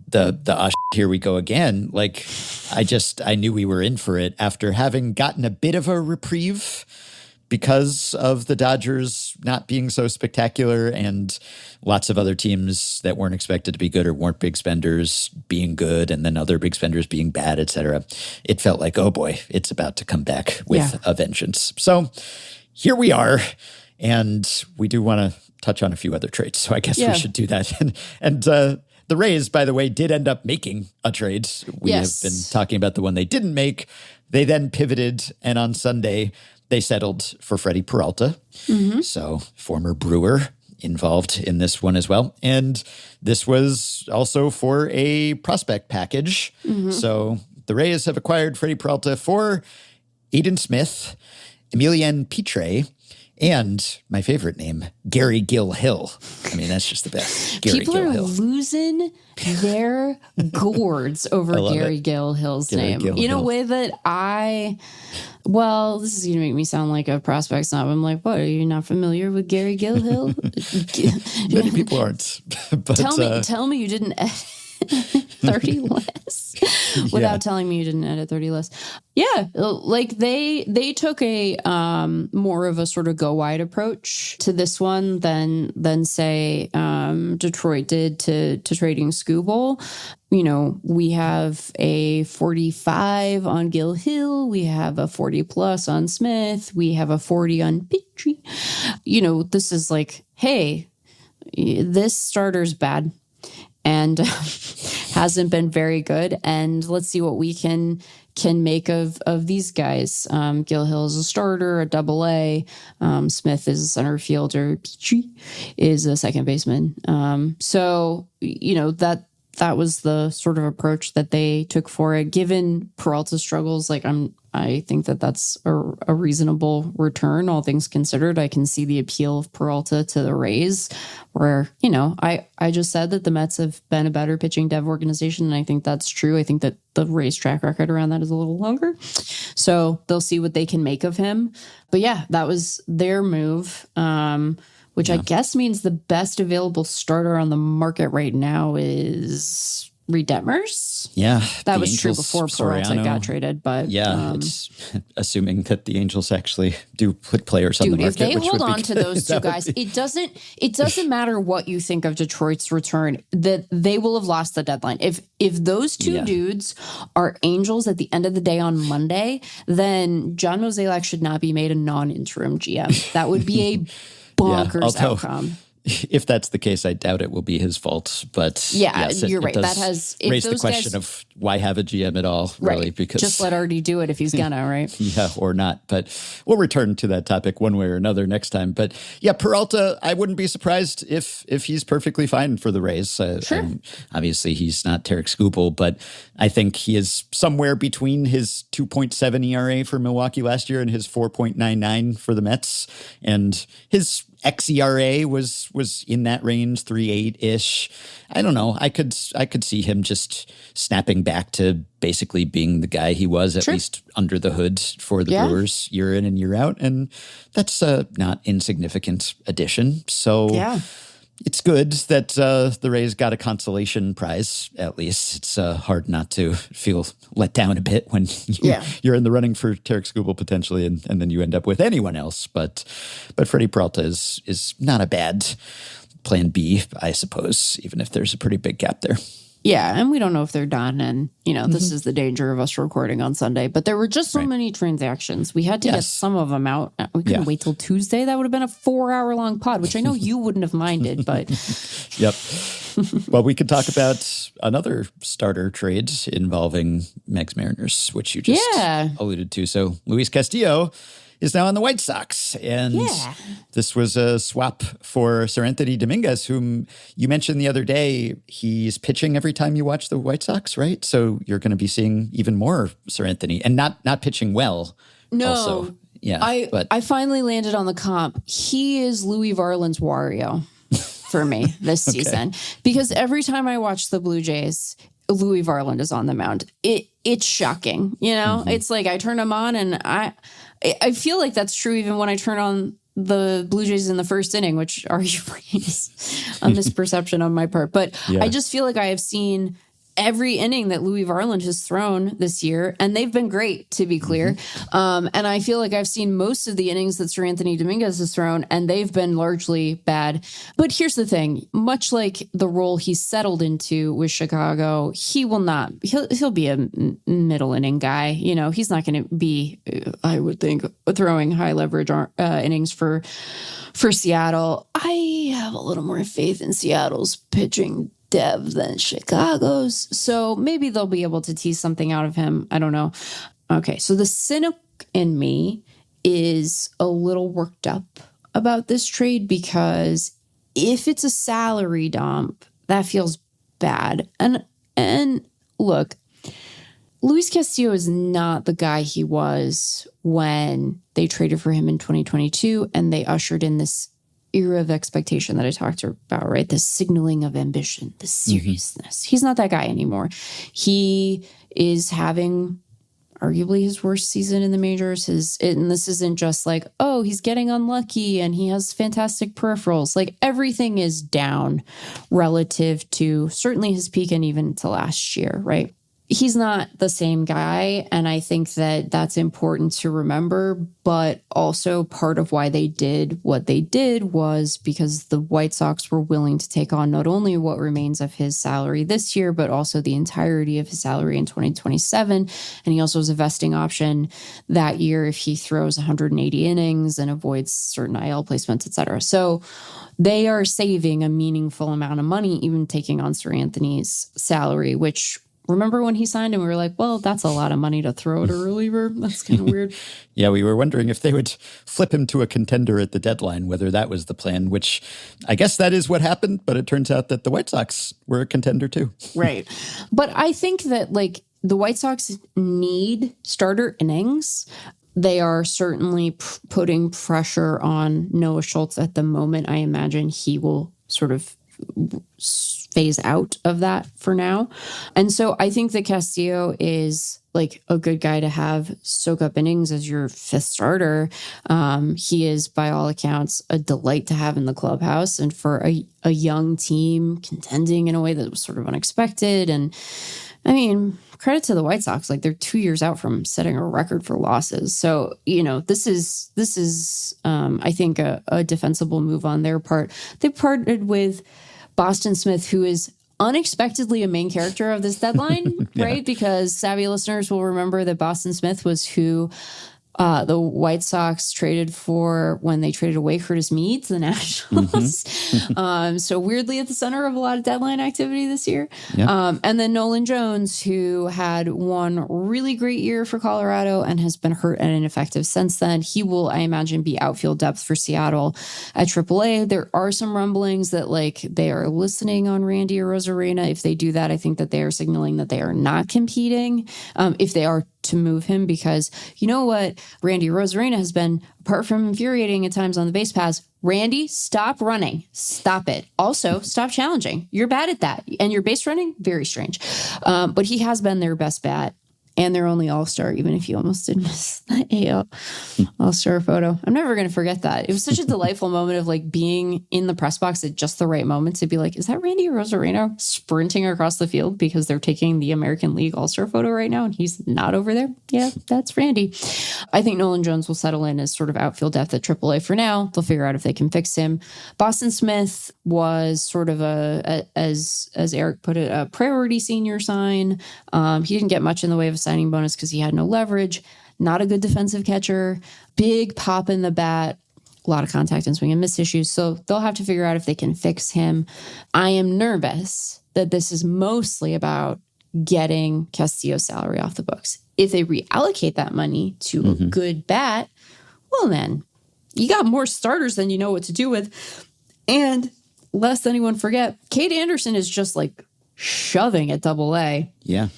The here we go again. Like, I knew we were in for it after having gotten a bit of a reprieve because of the Dodgers not being so spectacular and lots of other teams that weren't expected to be good or weren't big spenders being good and then other big spenders being bad, et cetera, it felt like, oh boy, it's about to come back with a vengeance. So here we are, and we do want to touch on a few other trades. So I guess we should do that. And the Rays, by the way, did end up making a trade. We have been talking about the one they didn't make. They then pivoted, and on Sunday, they settled for Freddy Peralta. So former Brewer involved in this one as well. And this was also for a prospect package. So the Rays have acquired Freddy Peralta for Aiden Smith, Emilian Pitre, and my favorite name, Gary Gill Hill. I mean, that's just the best. Gary People Gill are Hill. losing their gourds over Gary Gill Hill's name in a way that this is going to make me sound like a prospect snob. I'm like, what, are you not familiar with Gary Gill Hill? Many people aren't. But, tell me you didn't edit 30 less without telling me you didn't edit 30 less. Yeah, like they took a more of a sort of go wide approach to this one than say Detroit did to trading Skubal. You know, we have a 45 on Gill Hill. We have a 40 plus on Smith. We have a 40 on Petrie. You know, this is like, hey, this starter's bad and hasn't been very good. And let's see what we can make of these guys. Gill Hill is a starter, a AA. Smith is a center fielder. Petrie is a second baseman. So, you know, that was the sort of approach that they took for it. Given Peralta's struggles, I think that's a reasonable return, all things considered. I can see the appeal of Peralta to the Rays, where, you know, I just said that the Mets have been a better pitching dev organization, and I think that's true. I think that the Rays track record around that is a little longer. So they'll see what they can make of him. But yeah, that was their move, which I guess means the best available starter on the market right now is Detmers. Yeah. That was true before Peralta got traded, but it's assuming that the Angels actually do put players on the market. If they hold on to those two guys, it doesn't matter what you think of Detroit's return, that they will have lost the deadline. If those two dudes are Angels at the end of the day on Monday, then John Mozeliak should not be made a non-interim GM. That would be a bonkers outcome. If that's the case, I doubt it will be his fault. But yes, you're right. That has raised the question of why have a GM at all, really? Right. Because just let Artie do it if he's gonna, right? Yeah, or not. But we'll return to that topic one way or another next time. But yeah, Peralta, I wouldn't be surprised if he's perfectly fine for the Rays. Sure. Obviously, he's not Tarik Skubal, but I think he is somewhere between his 2.7 ERA for Milwaukee last year and his 4.99 for the Mets, and his xERA was in that range, 3.8-ish. I don't know. I could see him just snapping back to basically being the guy he was, at least under the hood for the Brewers year in and year out. And that's a not insignificant addition. So it's good that the Rays got a consolation prize, at least. It's hard not to feel let down a bit when you're in the running for Tarik Skubal potentially, and then you end up with anyone else. But Freddy Peralta is not a bad plan B, I suppose, even if there's a pretty big gap there. Yeah, and we don't know if they're done. And, you know, this is the danger of us recording on Sunday. But there were just so many transactions. We had to get some of them out. We couldn't wait till Tuesday. That would have been a 4-hour-long pod, which I know you wouldn't have minded. But Yep. Well, we could talk about another starter trade involving Meg's Mariners, which you just alluded to. So Luis Castillo is now on the White Sox. And this was a swap for Seranthony Dominguez, whom you mentioned the other day. He's pitching every time you watch the White Sox, right? So you're going to be seeing even more Seranthony, and not pitching well. No. Also. Yeah. I finally landed on the comp. He is Louis Varland's Wario for me this season. Because every time I watch the Blue Jays, Louis Varland is on the mound. It's shocking. You know, it's like I turn him on and I feel like that's true even when I turn on the Blue Jays in the first inning, which arguably is a misperception on my part. But I just feel like I have seen every inning that Louis Varland has thrown this year, and they've been great, to be clear. And I feel like I've seen most of the innings that Sir Anthony Dominguez has thrown, and they've been largely bad. But here's the thing, much like the role he's settled into with Chicago, he'll be a middle inning guy. You know, he's not going to be, I would think, throwing high leverage innings for Seattle. I have a little more faith in Seattle's pitching dev than Chicago's. So maybe they'll be able to tease something out of him. I don't know. Okay, so the cynic in me is a little worked up about this trade because if it's a salary dump, that feels bad. And look, Luis Castillo is not the guy he was when they traded for him in 2022 and they ushered in this era of expectation that I talked about, right? The signaling of ambition, the seriousness. He's not that guy anymore. He is having arguably his worst season in the majors. And this isn't just like, oh, he's getting unlucky and he has fantastic peripherals. Like everything is down relative to certainly his peak and even to last year, right? He's not the same guy, and I think that that's important to remember, but also part of why they did what they did was because the White Sox were willing to take on not only what remains of his salary this year, but also the entirety of his salary in 2027, and he also has a vesting option that year if he throws 180 innings and avoids certain IL placements, etc. So they are saving a meaningful amount of money, even taking on Sir Anthony's salary, which... Remember when he signed him, we were like, well, that's a lot of money to throw at a reliever. That's kind of weird. Yeah, we were wondering if they would flip him to a contender at the deadline, whether that was the plan, which I guess that is what happened. But it turns out that the White Sox were a contender too. Right. But I think that like the White Sox need starter innings. They are certainly putting pressure on Noah Schultz at the moment. I imagine he will sort of phase out of that for now. And so I think that Castillo is like a good guy to have soak up innings as your fifth starter. He is, by all accounts, a delight to have in the clubhouse and for a young team contending in a way that was sort of unexpected. And I mean, credit to the White Sox, like they're 2 years out from setting a record for losses. So, you know, this is I think a defensible move on their part. They parted with Boston Smith, who is unexpectedly a main character of this deadline, right? Because savvy listeners will remember that Boston Smith was who the White Sox traded for when they traded away Curtis Mead to the Nationals. So weirdly at the center of a lot of deadline activity this year. Yeah. And then Nolan Jones, who had one really great year for Colorado and has been hurt and ineffective since then. He will, I imagine, be outfield depth for Seattle at AAA. There are some rumblings that like they are listening on Randy Arozarena. If they do that, I think that they are signaling that they are not competing. If they are to move him, because you know what Randy Arozarena has been, apart from infuriating at times on the base paths, Randy, stop running. Stop it. Also, stop challenging. You're bad at that. And your base running, very strange. But he has been their best bat and their only all-star, even if you almost did miss that AL all-star photo. I'm never going to forget that. It was such a delightful moment of like being in the press box at just the right moment to be like, is that Randy Arozarena sprinting across the field because they're taking the American League all-star photo right now and he's not over there? Yeah, that's Randy. I think Nolan Jones will settle in as sort of outfield depth at AAA for now. They'll figure out if they can fix him. Boston Smith was sort of as Eric put it, a priority senior sign. He didn't get much in the way of a signing bonus because he had no leverage, not a good defensive catcher, big pop in the bat, a lot of contact and swing and miss issues. So they'll have to figure out if they can fix him. I am nervous that this is mostly about getting Castillo's salary off the books. If they reallocate that money to a good bat, well then, you got more starters than you know what to do with. And lest anyone forget, Cade Anderson is just like shoving at AA. Yeah.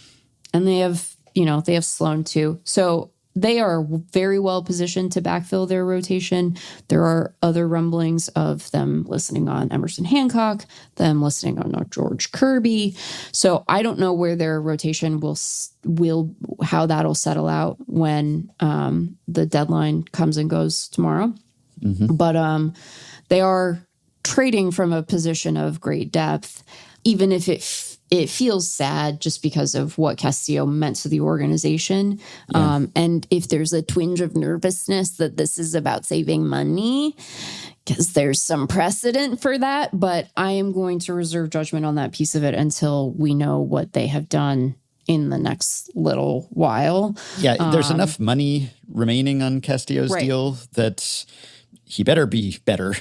And they have Sloan too. So they are very well positioned to backfill their rotation. There are other rumblings of them listening on Emerson Hancock, them listening on George Kirby. So I don't know where their rotation will how that'll settle out when the deadline comes and goes tomorrow. But they are trading from a position of great depth, even if it it feels sad just because of what Castillo meant to the organization. And if there's a twinge of nervousness that this is about saving money, because there's some precedent for that, but I am going to reserve judgment on that piece of it until we know what they have done in the next little while. Yeah, there's enough money remaining on Castillo's deal that he better be better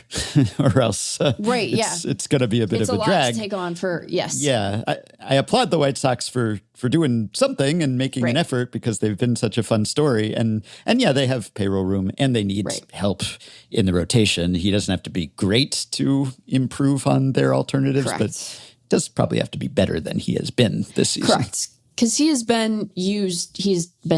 or else it's going to be a bit of a drag. It's a lot to take on for, yes. Yeah, I applaud the White Sox for doing something and making an effort because they've been such a fun story. And yeah, they have payroll room and they need help in the rotation. He doesn't have to be great to improve on their alternatives, but does probably have to be better than he has been this season. Correct. Because he's been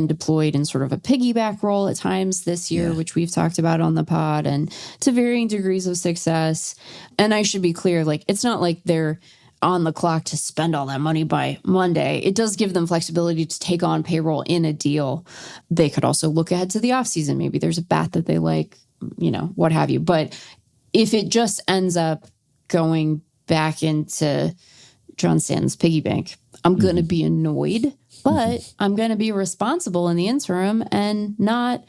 deployed in sort of a piggyback role at times this year, which we've talked about on the pod, and to varying degrees of success. And I should be clear, like, it's not like they're on the clock to spend all that money by Monday. It does give them flexibility to take on payroll in a deal. They could also look ahead to the offseason. Maybe there's a bat that they like, what have you. But if it just ends up going back into John Stanton's piggy bank, I'm going to be annoyed, but I'm going to be responsible in the interim and not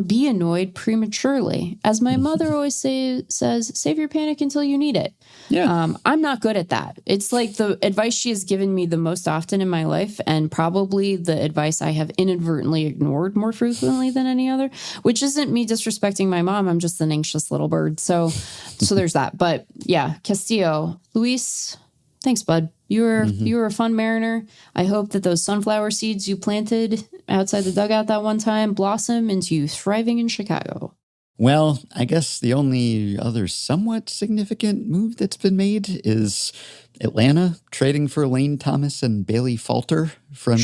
be annoyed prematurely. As my mother always says, save your panic until you need it. Yeah. I'm not good at that. It's like the advice she has given me the most often in my life, and probably the advice I have inadvertently ignored more frequently than any other, which isn't me disrespecting my mom. I'm just an anxious little bird. So there's that. But yeah, Castillo, Luis, thanks, bud. You were a fun mariner. I hope that those sunflower seeds you planted outside the dugout that one time blossom into you thriving in Chicago. Well, I guess the only other somewhat significant move that's been made is Atlanta trading for Lane Thomas and Bailey Falter from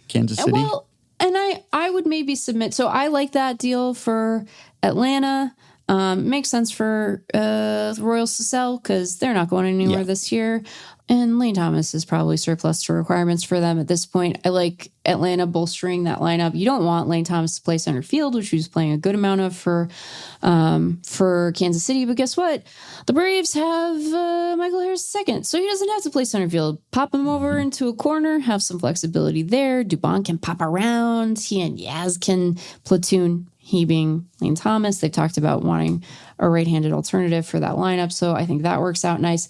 Kansas City. Well, and I would maybe submit. So I like that deal for Atlanta. Makes sense for the Royals to sell because they're not going anywhere this year. And Lane Thomas is probably surplus to requirements for them at this point. I like Atlanta bolstering that lineup. You don't want Lane Thomas to play center field, which he was playing a good amount of for Kansas City. But guess what? The Braves have Michael Harris second, so he doesn't have to play center field. Pop him over into a corner, have some flexibility there. Dubon can pop around. He and Yaz can platoon. He being Lane Thomas. They've talked about wanting a right-handed alternative for that lineup, so I think that works out nice.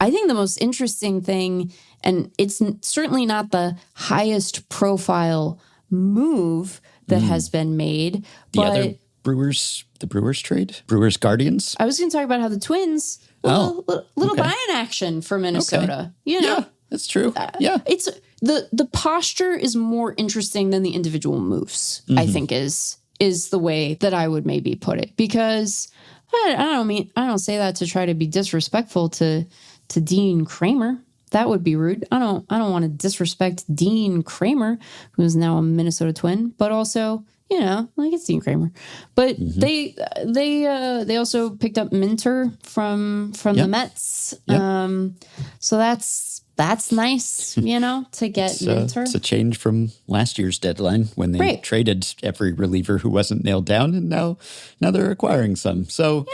I think the most interesting thing, and it's certainly not the highest profile move that has been made, the Brewers trade? Brewers Guardians? I was going to talk about how the Twins, little buy-in action for Minnesota. Okay. Yeah, that's true. It's the posture is more interesting than the individual moves, I think is the way that I would maybe put it, because I don't say that to try to be disrespectful to Dean Kramer. That would be rude. I don't want to disrespect Dean Kramer, who is now a Minnesota Twin, but also, it's Dean Kramer. But they also picked up Minter from the Mets. Yep. So that's nice, to get Minter. It's a change from last year's deadline when they traded every reliever who wasn't nailed down, and now they're acquiring some. So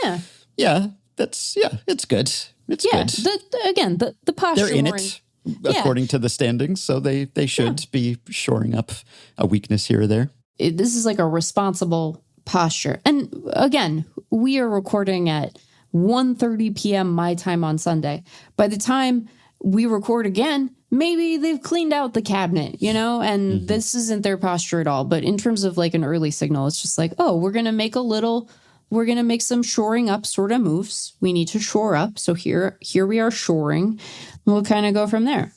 it's good. It's good. The posture. They're in it, according to the standings, so they should be shoring up a weakness here or there. This is like a responsible posture. And again, we are recording at 1:30 p.m. my time on Sunday. By the time we record again, maybe they've cleaned out the cabinet, and this isn't their posture at all. But in terms of like an early signal, it's just like, oh, we're going to make some shoring up sort of moves. We need to shore up. So here we are shoring. We'll kind of go from there.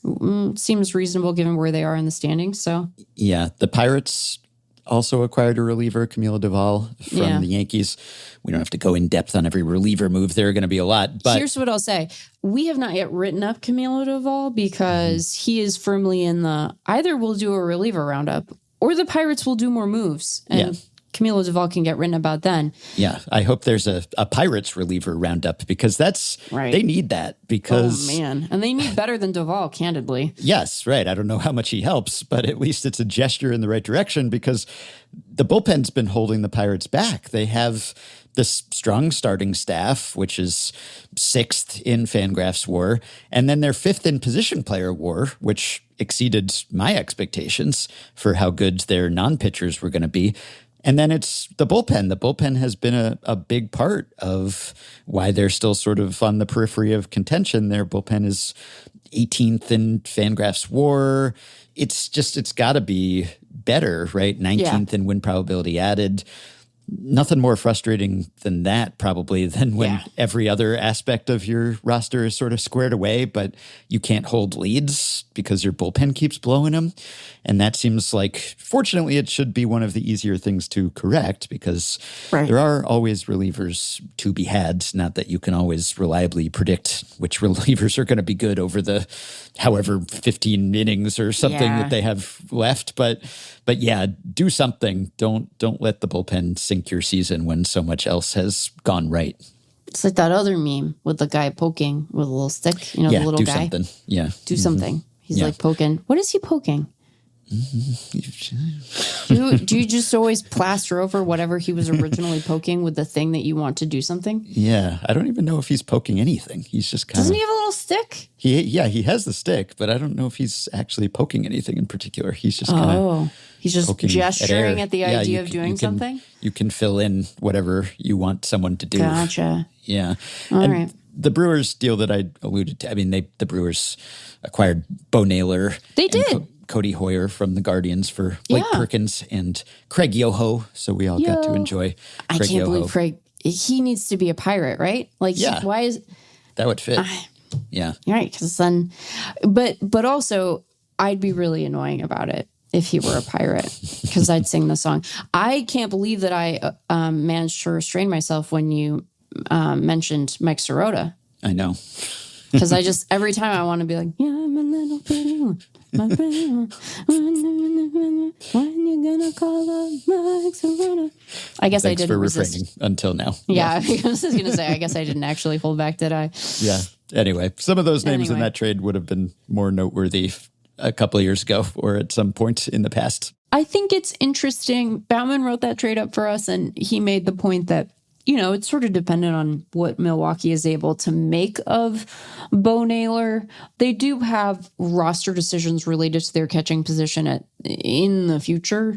Seems reasonable given where they are in the standings. So yeah, the Pirates also acquired a reliever, Camilo Doval, from the Yankees. We don't have to go in depth on every reliever move. There are going to be a lot. But here's what I'll say. We have not yet written up Camilo Doval because he is firmly in the either we'll do a reliever roundup or the Pirates will do more moves. And Camilo Duvall can get written about then. Yeah, I hope there's a Pirates reliever roundup because they need that because... Oh, man. And they need better than Duvall, candidly. Yes, right. I don't know how much he helps, but at least it's a gesture in the right direction because the bullpen's been holding the Pirates back. They have this strong starting staff, which is 6th in FanGraphs WAR, and then they're 5th in position player WAR, which exceeded my expectations for how good their non-pitchers were going to be. And then it's the bullpen. The bullpen has been a big part of why they're still sort of on the periphery of contention. Their bullpen is 18th in FanGraphs WAR. It's got to be better, right? 19th in win probability added. Nothing more frustrating than that, probably, than when every other aspect of your roster is sort of squared away, but you can't hold leads because your bullpen keeps blowing them. And that seems like, fortunately, it should be one of the easier things to correct because there are always relievers to be had. Not that you can always reliably predict which relievers are going to be good over the however 15 innings or something that they have left. But yeah, do something. Don't let the bullpen sink your season when so much else has gone right. It's like that other meme with the guy poking with a little stick, the little do guy. Something. Yeah. Do something. He's like poking. What is he poking? Do you just always plaster over whatever he was originally poking with the thing that you want to do something? Yeah. I don't even know if he's poking anything. He's just kind of... Doesn't he have a little stick? He has the stick, but I don't know if he's actually poking anything in particular. He's just kind of... He's just gesturing at the idea of doing something? You can fill in whatever you want someone to do. Gotcha. Yeah. All right. The Brewers deal that I alluded to, I mean, the Brewers acquired Bo Naylor. They did. Cody Hoyer from the Guardians for Blake Perkins and Craig Yoho. So we all got to enjoy Craig I can't Yoho. believe Craig, he needs to be a pirate, right? Like, why is... That would fit. Yeah. Right, because then... But also, I'd be really annoying about it if he were a pirate, because I'd sing the song. I can't believe that I managed to restrain myself when you mentioned Mike Sirota. I know. Because I just, every time I want to be like, yeah, I'm a little pretty one. My pretty one. When you gonna call up Mike Sirota? I guess I didn't resist. Thanks for refraining until now. Yeah, I was just going to say, I guess I didn't actually hold back, did I? Yeah. Anyway, some of those names in that trade would have been more noteworthy a couple of years ago or at some point in the past. I think it's interesting. Bauman wrote that trade up for us, and he made the point that, it's sort of dependent on what Milwaukee is able to make of Bo Naylor. They do have roster decisions related to their catching position in the future.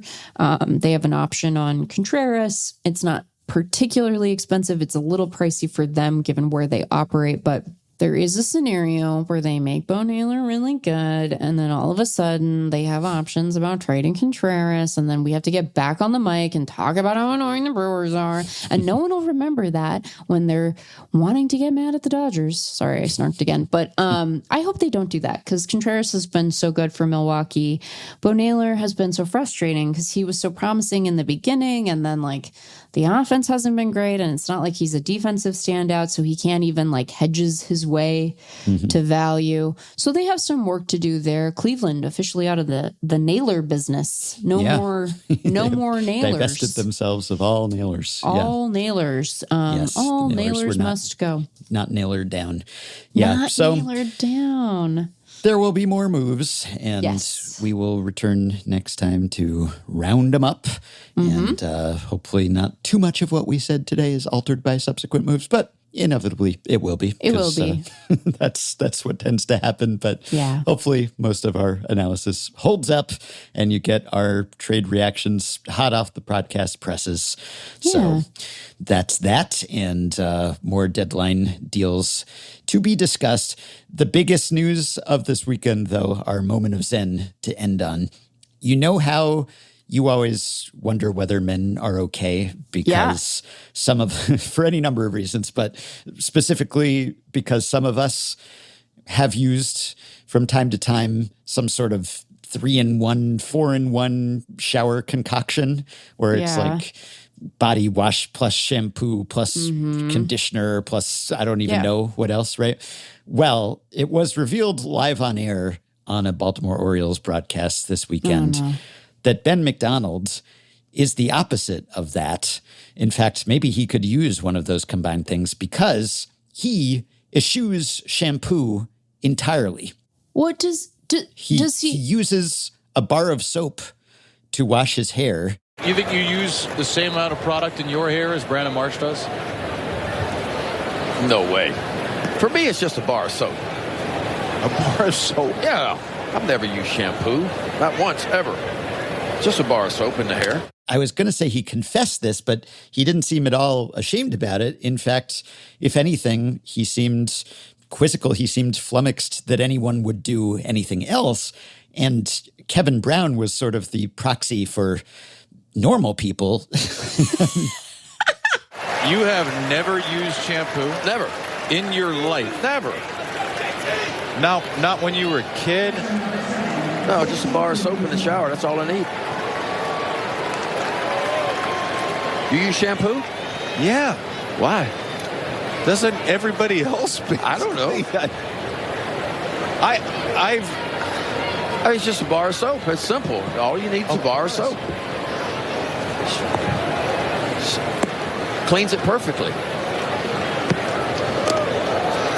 They have an option on Contreras. It's not particularly expensive. It's a little pricey for them given where they operate, but there is a scenario where they make Bo Naylor really good, and then all of a sudden they have options about trading Contreras, and then we have to get back on the mic and talk about how annoying the Brewers are, and no one will remember that when they're wanting to get mad at the Dodgers. Sorry, I snarked again. But I hope they don't do that, because Contreras has been so good for Milwaukee. Bo Naylor has been so frustrating because he was so promising in the beginning, and then the offense hasn't been great, and it's not like he's a defensive standout, so he can't even hedges his way to value. So they have some work to do there. Cleveland officially out of the Naylor business. No more Naylors. Divested themselves of all Naylors. All Naylors. All Naylors must go. Not Nailered down. Yeah. Nailered down. There will be more moves, and we will return next time to round them up. And hopefully not too much of what we said today is altered by subsequent moves, but inevitably it will be. It will be. That's what tends to happen. But hopefully most of our analysis holds up and you get our trade reactions hot off the podcast presses. Yeah. So that's that, and more deadline deals to be discussed. The biggest news of this weekend, though, our moment of zen to end on. You know how you always wonder whether men are okay because some of, for any number of reasons, but specifically because some of us have used from time to time some sort of 3-in-1, 4-in-1 shower concoction where it's body wash plus shampoo plus conditioner plus I don't even know what else, right? Well, it was revealed live on air on a Baltimore Orioles broadcast this weekend that Ben McDonald is the opposite of that. In fact, maybe he could use one of those combined things because he eschews shampoo entirely. What does he uses a bar of soap to wash his hair. You think you use the same amount of product in your hair as Brandon Marsh does? No way. For me, it's just a bar of soap. A bar of soap? Yeah. I've never used shampoo. Not once, ever. Just a bar of soap in the hair. I was going to say he confessed this, but he didn't seem at all ashamed about it. In fact, if anything, he seemed quizzical. He seemed flummoxed that anyone would do anything else. And Kevin Brown was sort of the proxy for normal people. You have never used shampoo? Never. In your life? Never. Not when you were a kid? No, just a bar of soap in the shower. That's all I need. You use shampoo? Yeah. Why? Doesn't everybody else? I don't know. I mean, it's just a bar of soap. It's simple. All you need is a bar of soap. Cleans it perfectly.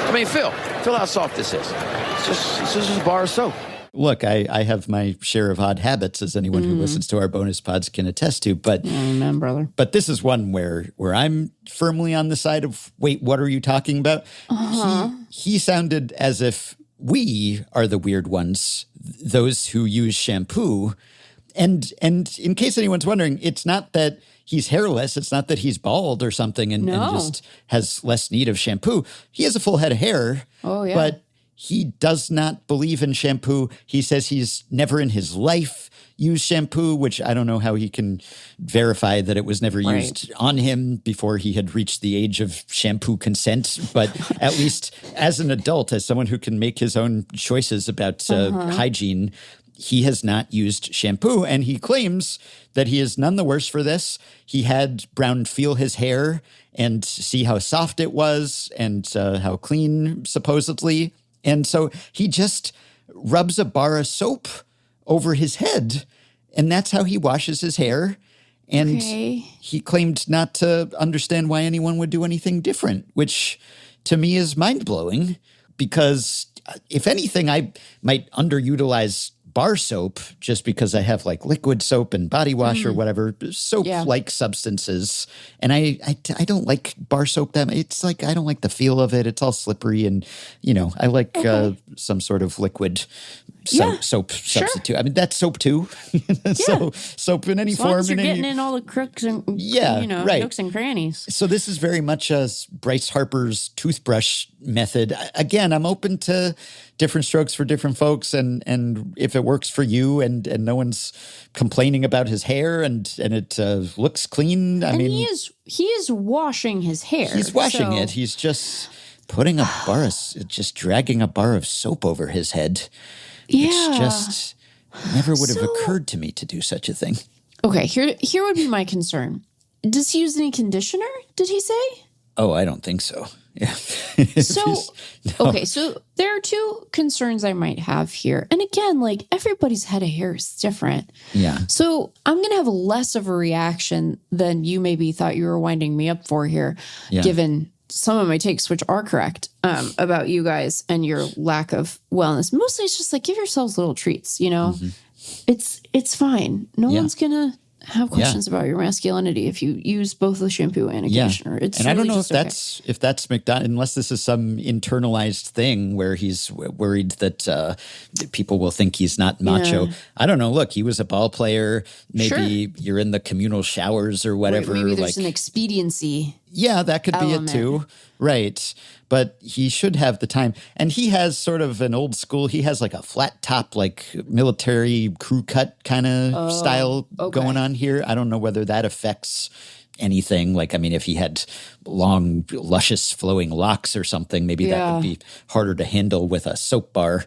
I mean, feel how soft this is. It's just a bar of soap. Look, I have my share of odd habits, as anyone who listens to our bonus pods can attest to. But Amen, brother. But this is one where I'm firmly on the side of, wait, what are you talking about? He sounded as if we are the weird ones, those who use shampoo. And in case anyone's wondering, it's not that he's hairless. It's not that he's bald or something and just has less need of shampoo. He has a full head of hair. Oh, yeah. But he does not believe in shampoo. He says he's never in his life used shampoo, which I don't know how he can verify that it was never used on him before he had reached the age of shampoo consent. But at least as an adult, as someone who can make his own choices about hygiene, he has not used shampoo. And he claims that he is none the worse for this. He had Brown feel his hair and see how soft it was and how clean, supposedly. And so he just rubs a bar of soap over his head, and that's how he washes his hair. And he claimed not to understand why anyone would do anything different, which to me is mind-blowing because if anything, I might underutilize bar soap just because I have like liquid soap and body wash or whatever, soap-like substances. And I don't like bar soap that much. It's like I don't like the feel of it. It's all slippery and, I like some sort of liquid soap substitute. I mean, that's soap too. So soap in any form. As long as you're getting in all the crooks and, nooks and crannies. So this is very much a Bryce Harper's toothbrush method. Again, I'm open to different strokes for different folks. And if it works for you and no one's complaining about his hair and it looks clean. I mean, he is washing his hair. He's washing it. He's just putting just dragging a bar of soap over his head. It's just never would have occurred to me to do such a thing. Okay, here would be my concern. Does he use any conditioner? Did he say? Oh, I don't think so. Yeah. Okay, so there are two concerns I might have here. And again, like everybody's head of hair is different. Yeah. So I'm going to have less of a reaction than you maybe thought you were winding me up for here, given some of my takes, which are correct, about you guys and your lack of wellness. Mostly it's just like, give yourselves little treats, It's fine. No one's going to have questions about your masculinity if you use both the shampoo and a conditioner. It's and really I don't know if that's McDonald, unless this is some internalized thing where he's worried that people will think he's not macho. Yeah. I don't know. Look, he was a ball player. Maybe you're in the communal showers or whatever. Maybe there's an expediency. Yeah, that could be it too. Right. But he should have the time. And he has sort of an old school, he has like a flat top, like military crew cut kind of style going on here. I don't know whether that affects anything. Like, I mean, if he had long, luscious, flowing locks or something, maybe that would be harder to handle with a soap bar.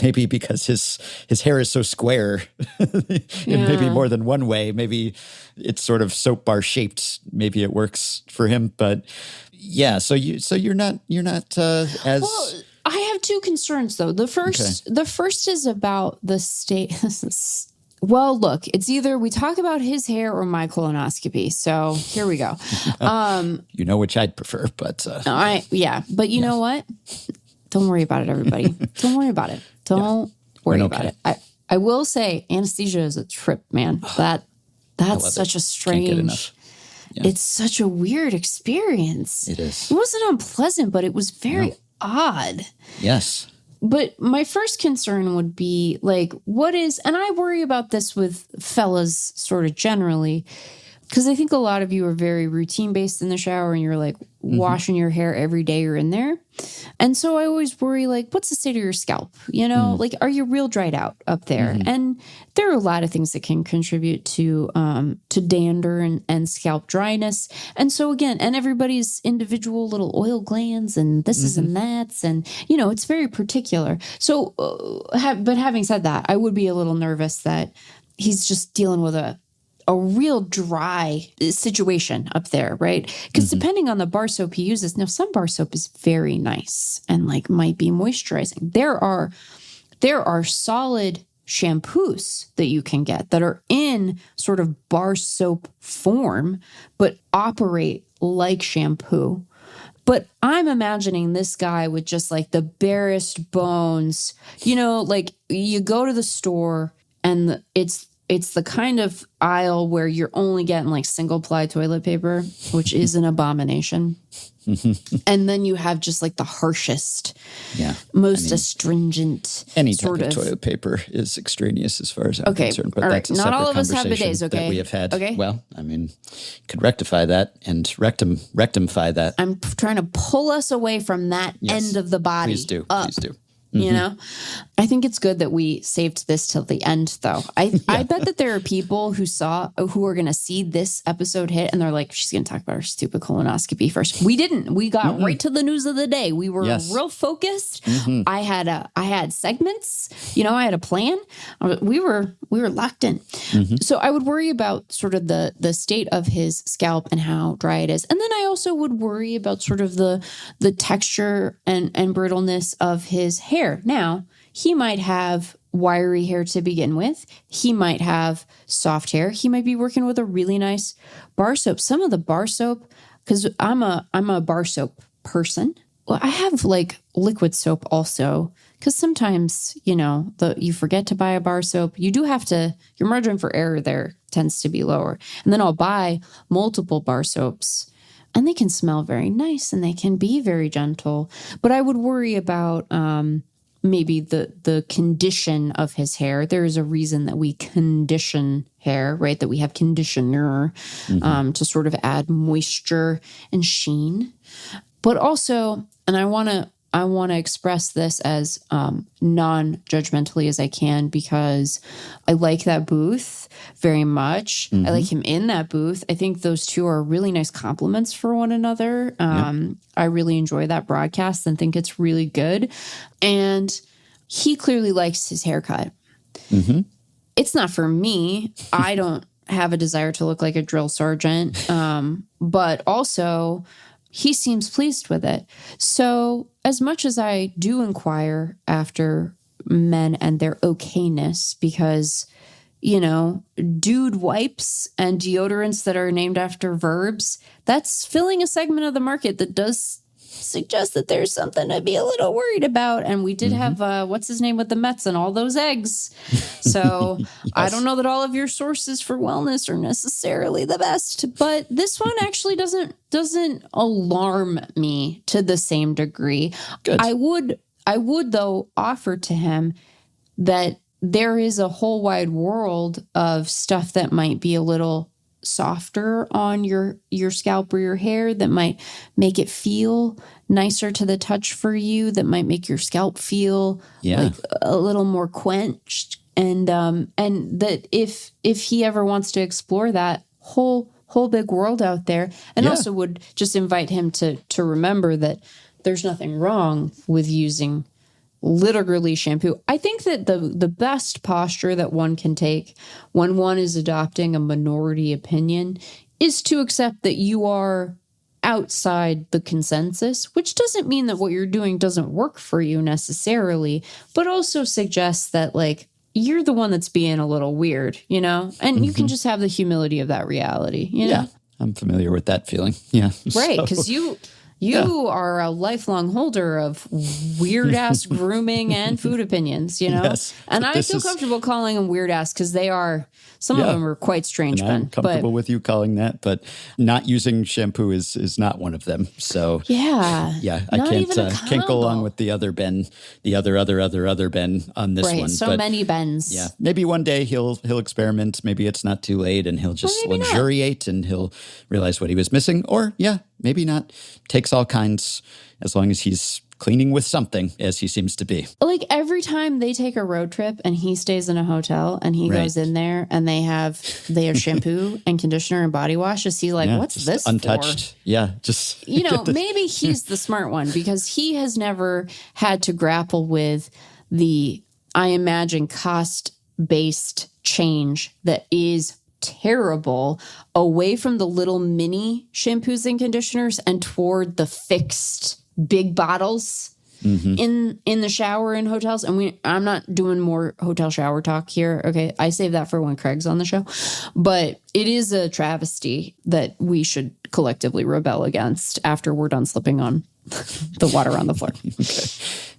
Maybe because his hair is so square in maybe more than one way. Maybe it's sort of soap bar shaped. Maybe it works for him. But yeah, so you're not as well. I have two concerns though. The first is about the state. This is Well, look, it's either we talk about his hair or my colonoscopy. So here we go. You know which I'd prefer, but but you know what? Don't worry about it, everybody. Don't worry about it. Don't worry about it. I will say anesthesia is a trip, man. That's such a strange. Can't get enough. Yeah. It's such a weird experience. It is. It wasn't unpleasant, but it was very odd. Yes. But my first concern would be like, what is, and I worry about this with fellas sort of generally, because I think a lot of you are very routine based in the shower and you're like washing your hair every day you're in there. And so I always worry, like, what's the state of your scalp? You know, like, are you real dried out up there? And there are a lot of things that can contribute to dander and scalp dryness. And so again, and everybody's individual little oil glands and this is and that's, and, you know, it's very particular. So, but having said that, I would be a little nervous that he's just dealing with a real dry situation up there, right? Because depending on the bar soap he uses, now some bar soap is very nice and like might be moisturizing. There are solid shampoos that you can get that are in sort of bar soap form, but operate like shampoo. But I'm imagining this guy with just like the barest bones, you know, like you go to the store and it's the kind of aisle where you're only getting like single ply toilet paper, which is an abomination. And then you have just like the harshest, most astringent. Any type of toilet paper is extraneous as far as I'm concerned. But that's a not separate all of us have conversation bidets, okay? that we have had. Okay. Well, I mean, could rectify that and rectify that. I'm trying to pull us away from that end of the body. Please do. Up. Please do. You know, I think it's good that we saved this till the end, though. I bet that there are people who are going to see this episode hit and they're like, she's going to talk about her stupid colonoscopy first. We didn't. We got right to the news of the day. We were real focused. I had segments. You know, I had a plan. We were locked in. So I would worry about sort of the state of his scalp and how dry it is, and then I also would worry about sort of the texture and brittleness of his hair. Now, he might have wiry hair to begin with. He might have soft hair. He might be working with a really nice bar soap. Some of the bar soap, because I'm a bar soap person. Well, I have like liquid soap also, because sometimes, you know, you forget to buy a bar soap. You do have to, your margin for error there tends to be lower. And then I'll buy multiple bar soaps. And they can smell very nice and they can be very gentle. But I would worry about maybe the condition of his hair. There is a reason that we condition hair, right? That we have conditioner to sort of add moisture and sheen. But also, and I want to express this as non-judgmentally as I can, because I like that booth very much. I like him in that booth. I think those two are really nice compliments for one another. I really enjoy that broadcast and think it's really good. And he clearly likes his haircut. It's not for me. I don't have a desire to look like a drill sergeant. But also, he seems pleased with it. So as much as I do inquire after men and their okayness, because, you know, dude wipes and deodorants that are named after verbs, that's filling a segment of the market that does suggest that there's something to be a little worried about. And we did have, what's his name with the Mets and all those eggs. So I don't know that all of your sources for wellness are necessarily the best, but this one actually doesn't alarm me to the same degree. Good. I would though offer to him that there is a whole wide world of stuff that might be a little softer on your scalp or your hair, that might make it feel nicer to the touch for you, that might make your scalp feel like a little more quenched, and that if he ever wants to explore that whole big world out there, and also would just invite him to remember that there's nothing wrong with using literally shampoo. I think that the best posture that one can take when one is adopting a minority opinion is to accept that you are outside the consensus, which doesn't mean that what you're doing doesn't work for you necessarily, but also suggests that, like, you're the one that's being a little weird, you know? And you can just have the humility of that reality, you know? Yeah, I'm familiar with that feeling. Yeah. Right, So- because you are a lifelong holder of weird-ass grooming and food opinions, you know? Yes, And but I this feel is- comfortable calling them weird-ass because they are, some of Yeah. them are quite strange, And Ben. I'm comfortable with you calling that, but not using shampoo is not one of them. So yeah. I Not even a can't go along combo. with the other Ben, the other Ben on this Right, one. so but many Bens. yeah, maybe one day he'll experiment. Maybe it's not too late, and he'll just maybe not. luxuriate, and he'll realize what he was missing. Or maybe not. Takes all kinds, as long as he's cleaning with something, as he seems to be. Like every time they take a road trip and he stays in a hotel and he Right. goes in there and they have shampoo and conditioner and body wash, is he like, Yeah, what's just this untouched? for? Yeah, just You know, get the- maybe he's the smart one because he has never had to grapple with the, I imagine, cost-based change that is terrible away from the little mini shampoos and conditioners and toward the fixed big bottles in the shower in hotels. And I'm not doing more hotel shower talk here. Okay. I save that for when Craig's on the show. But it is a travesty that we should collectively rebel against after we're done slipping on the water on the floor.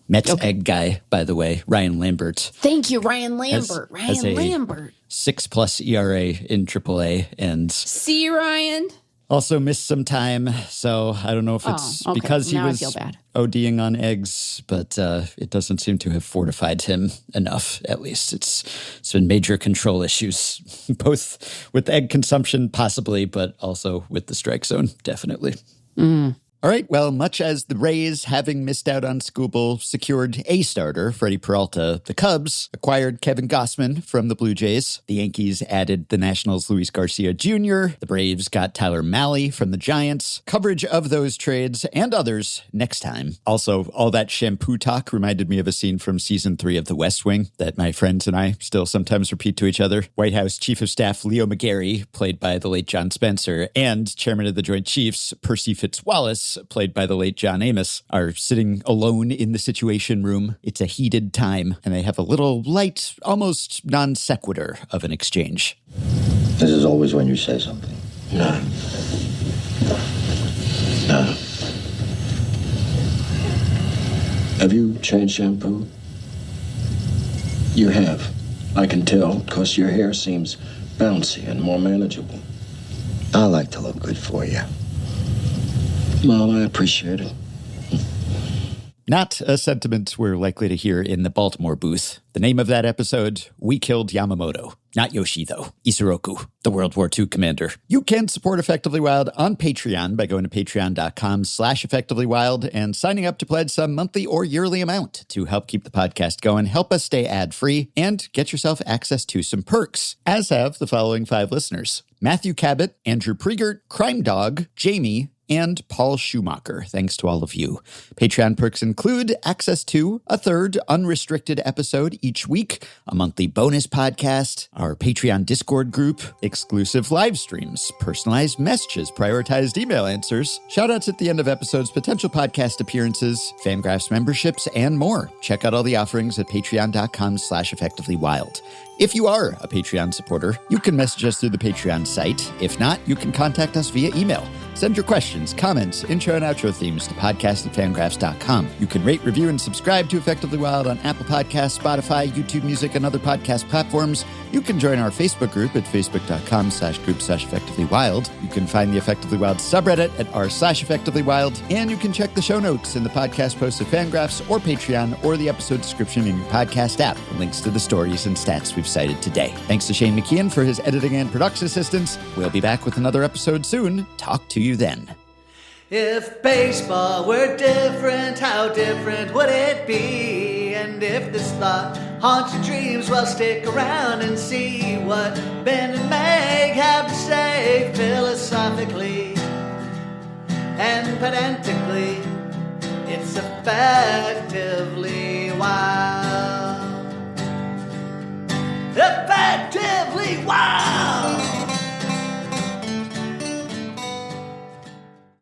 Mets egg guy, by the way, Ryan Lambert. Thank you, Ryan Lambert. Has a Lambert. 6+ ERA in AAA, and See you, Ryan. also missed some time. So I don't know if it's okay. because he Now I was feel bad. ODing on eggs, but it doesn't seem to have fortified him enough. At least it's been major control issues, both with egg consumption possibly, but also with the strike zone, definitely. All right, well, much as the Rays, having missed out on Skubal, secured a starter, Freddy Peralta, the Cubs acquired Kevin Gossman from the Blue Jays. The Yankees added the Nationals' Luis Garcia Jr. The Braves got Tyler Mahle from the Giants. Coverage of those trades and others next time. Also, all that shampoo talk reminded me of a scene from season 3 of The West Wing that my friends and I still sometimes repeat to each other. White House Chief of Staff Leo McGarry, played by the late John Spencer, and Chairman of the Joint Chiefs, Percy Fitzwallace, played by the late John Amos, are sitting alone in the Situation Room. It's a heated time, and they have a little light, almost non sequitur of an exchange. This is always when you say something. No. Have you changed shampoo? You have. I can tell, because your hair seems bouncy and more manageable. I like to look good for you. Well, I appreciate it. Not a sentiment we're likely to hear in the Baltimore booth. The name of that episode, We Killed Yamamoto. Not Yoshi, though. Isoroku, the World War II commander. You can support Effectively Wild on Patreon by going to patreon.com/effectivelywild and signing up to pledge some monthly or yearly amount to help keep the podcast going, help us stay ad-free, and get yourself access to some perks, as have the following 5 listeners: Matthew Cabot, Andrew Priegert, Crime Dog, Jamie, and Paul Schumacher. Thanks to all of you. Patreon perks include access to a third unrestricted episode each week, a monthly bonus podcast, our Patreon Discord group, exclusive live streams, personalized messages, prioritized email answers, shoutouts at the end of episodes, potential podcast appearances, FanGraphs memberships, and more. Check out all the offerings at patreon.com/effectivelywild. If you are a Patreon supporter, you can message us through the Patreon site. If not, you can contact us via email. Send your questions, comments, intro and outro themes to podcast@fangraphs.com. You can rate, review, and subscribe to Effectively Wild on Apple Podcasts, Spotify, YouTube Music, and other podcast platforms. You can join our Facebook group at facebook.com/group/effectivelywild. You can find the Effectively Wild subreddit at r/effectivelywild. And you can check the show notes in the podcast posts at FanGraphs or Patreon or the episode description in your podcast app. Links to the stories and stats we've cited today. Thanks to Shane McKeon for his editing and production assistance. We'll be back with another episode soon. Talk to you then. If baseball were different, how different would it be? And if this thought haunts your dreams, well, stick around and see what Ben and Meg have to say philosophically and pedantically. It's effectively wild. Effectively wild!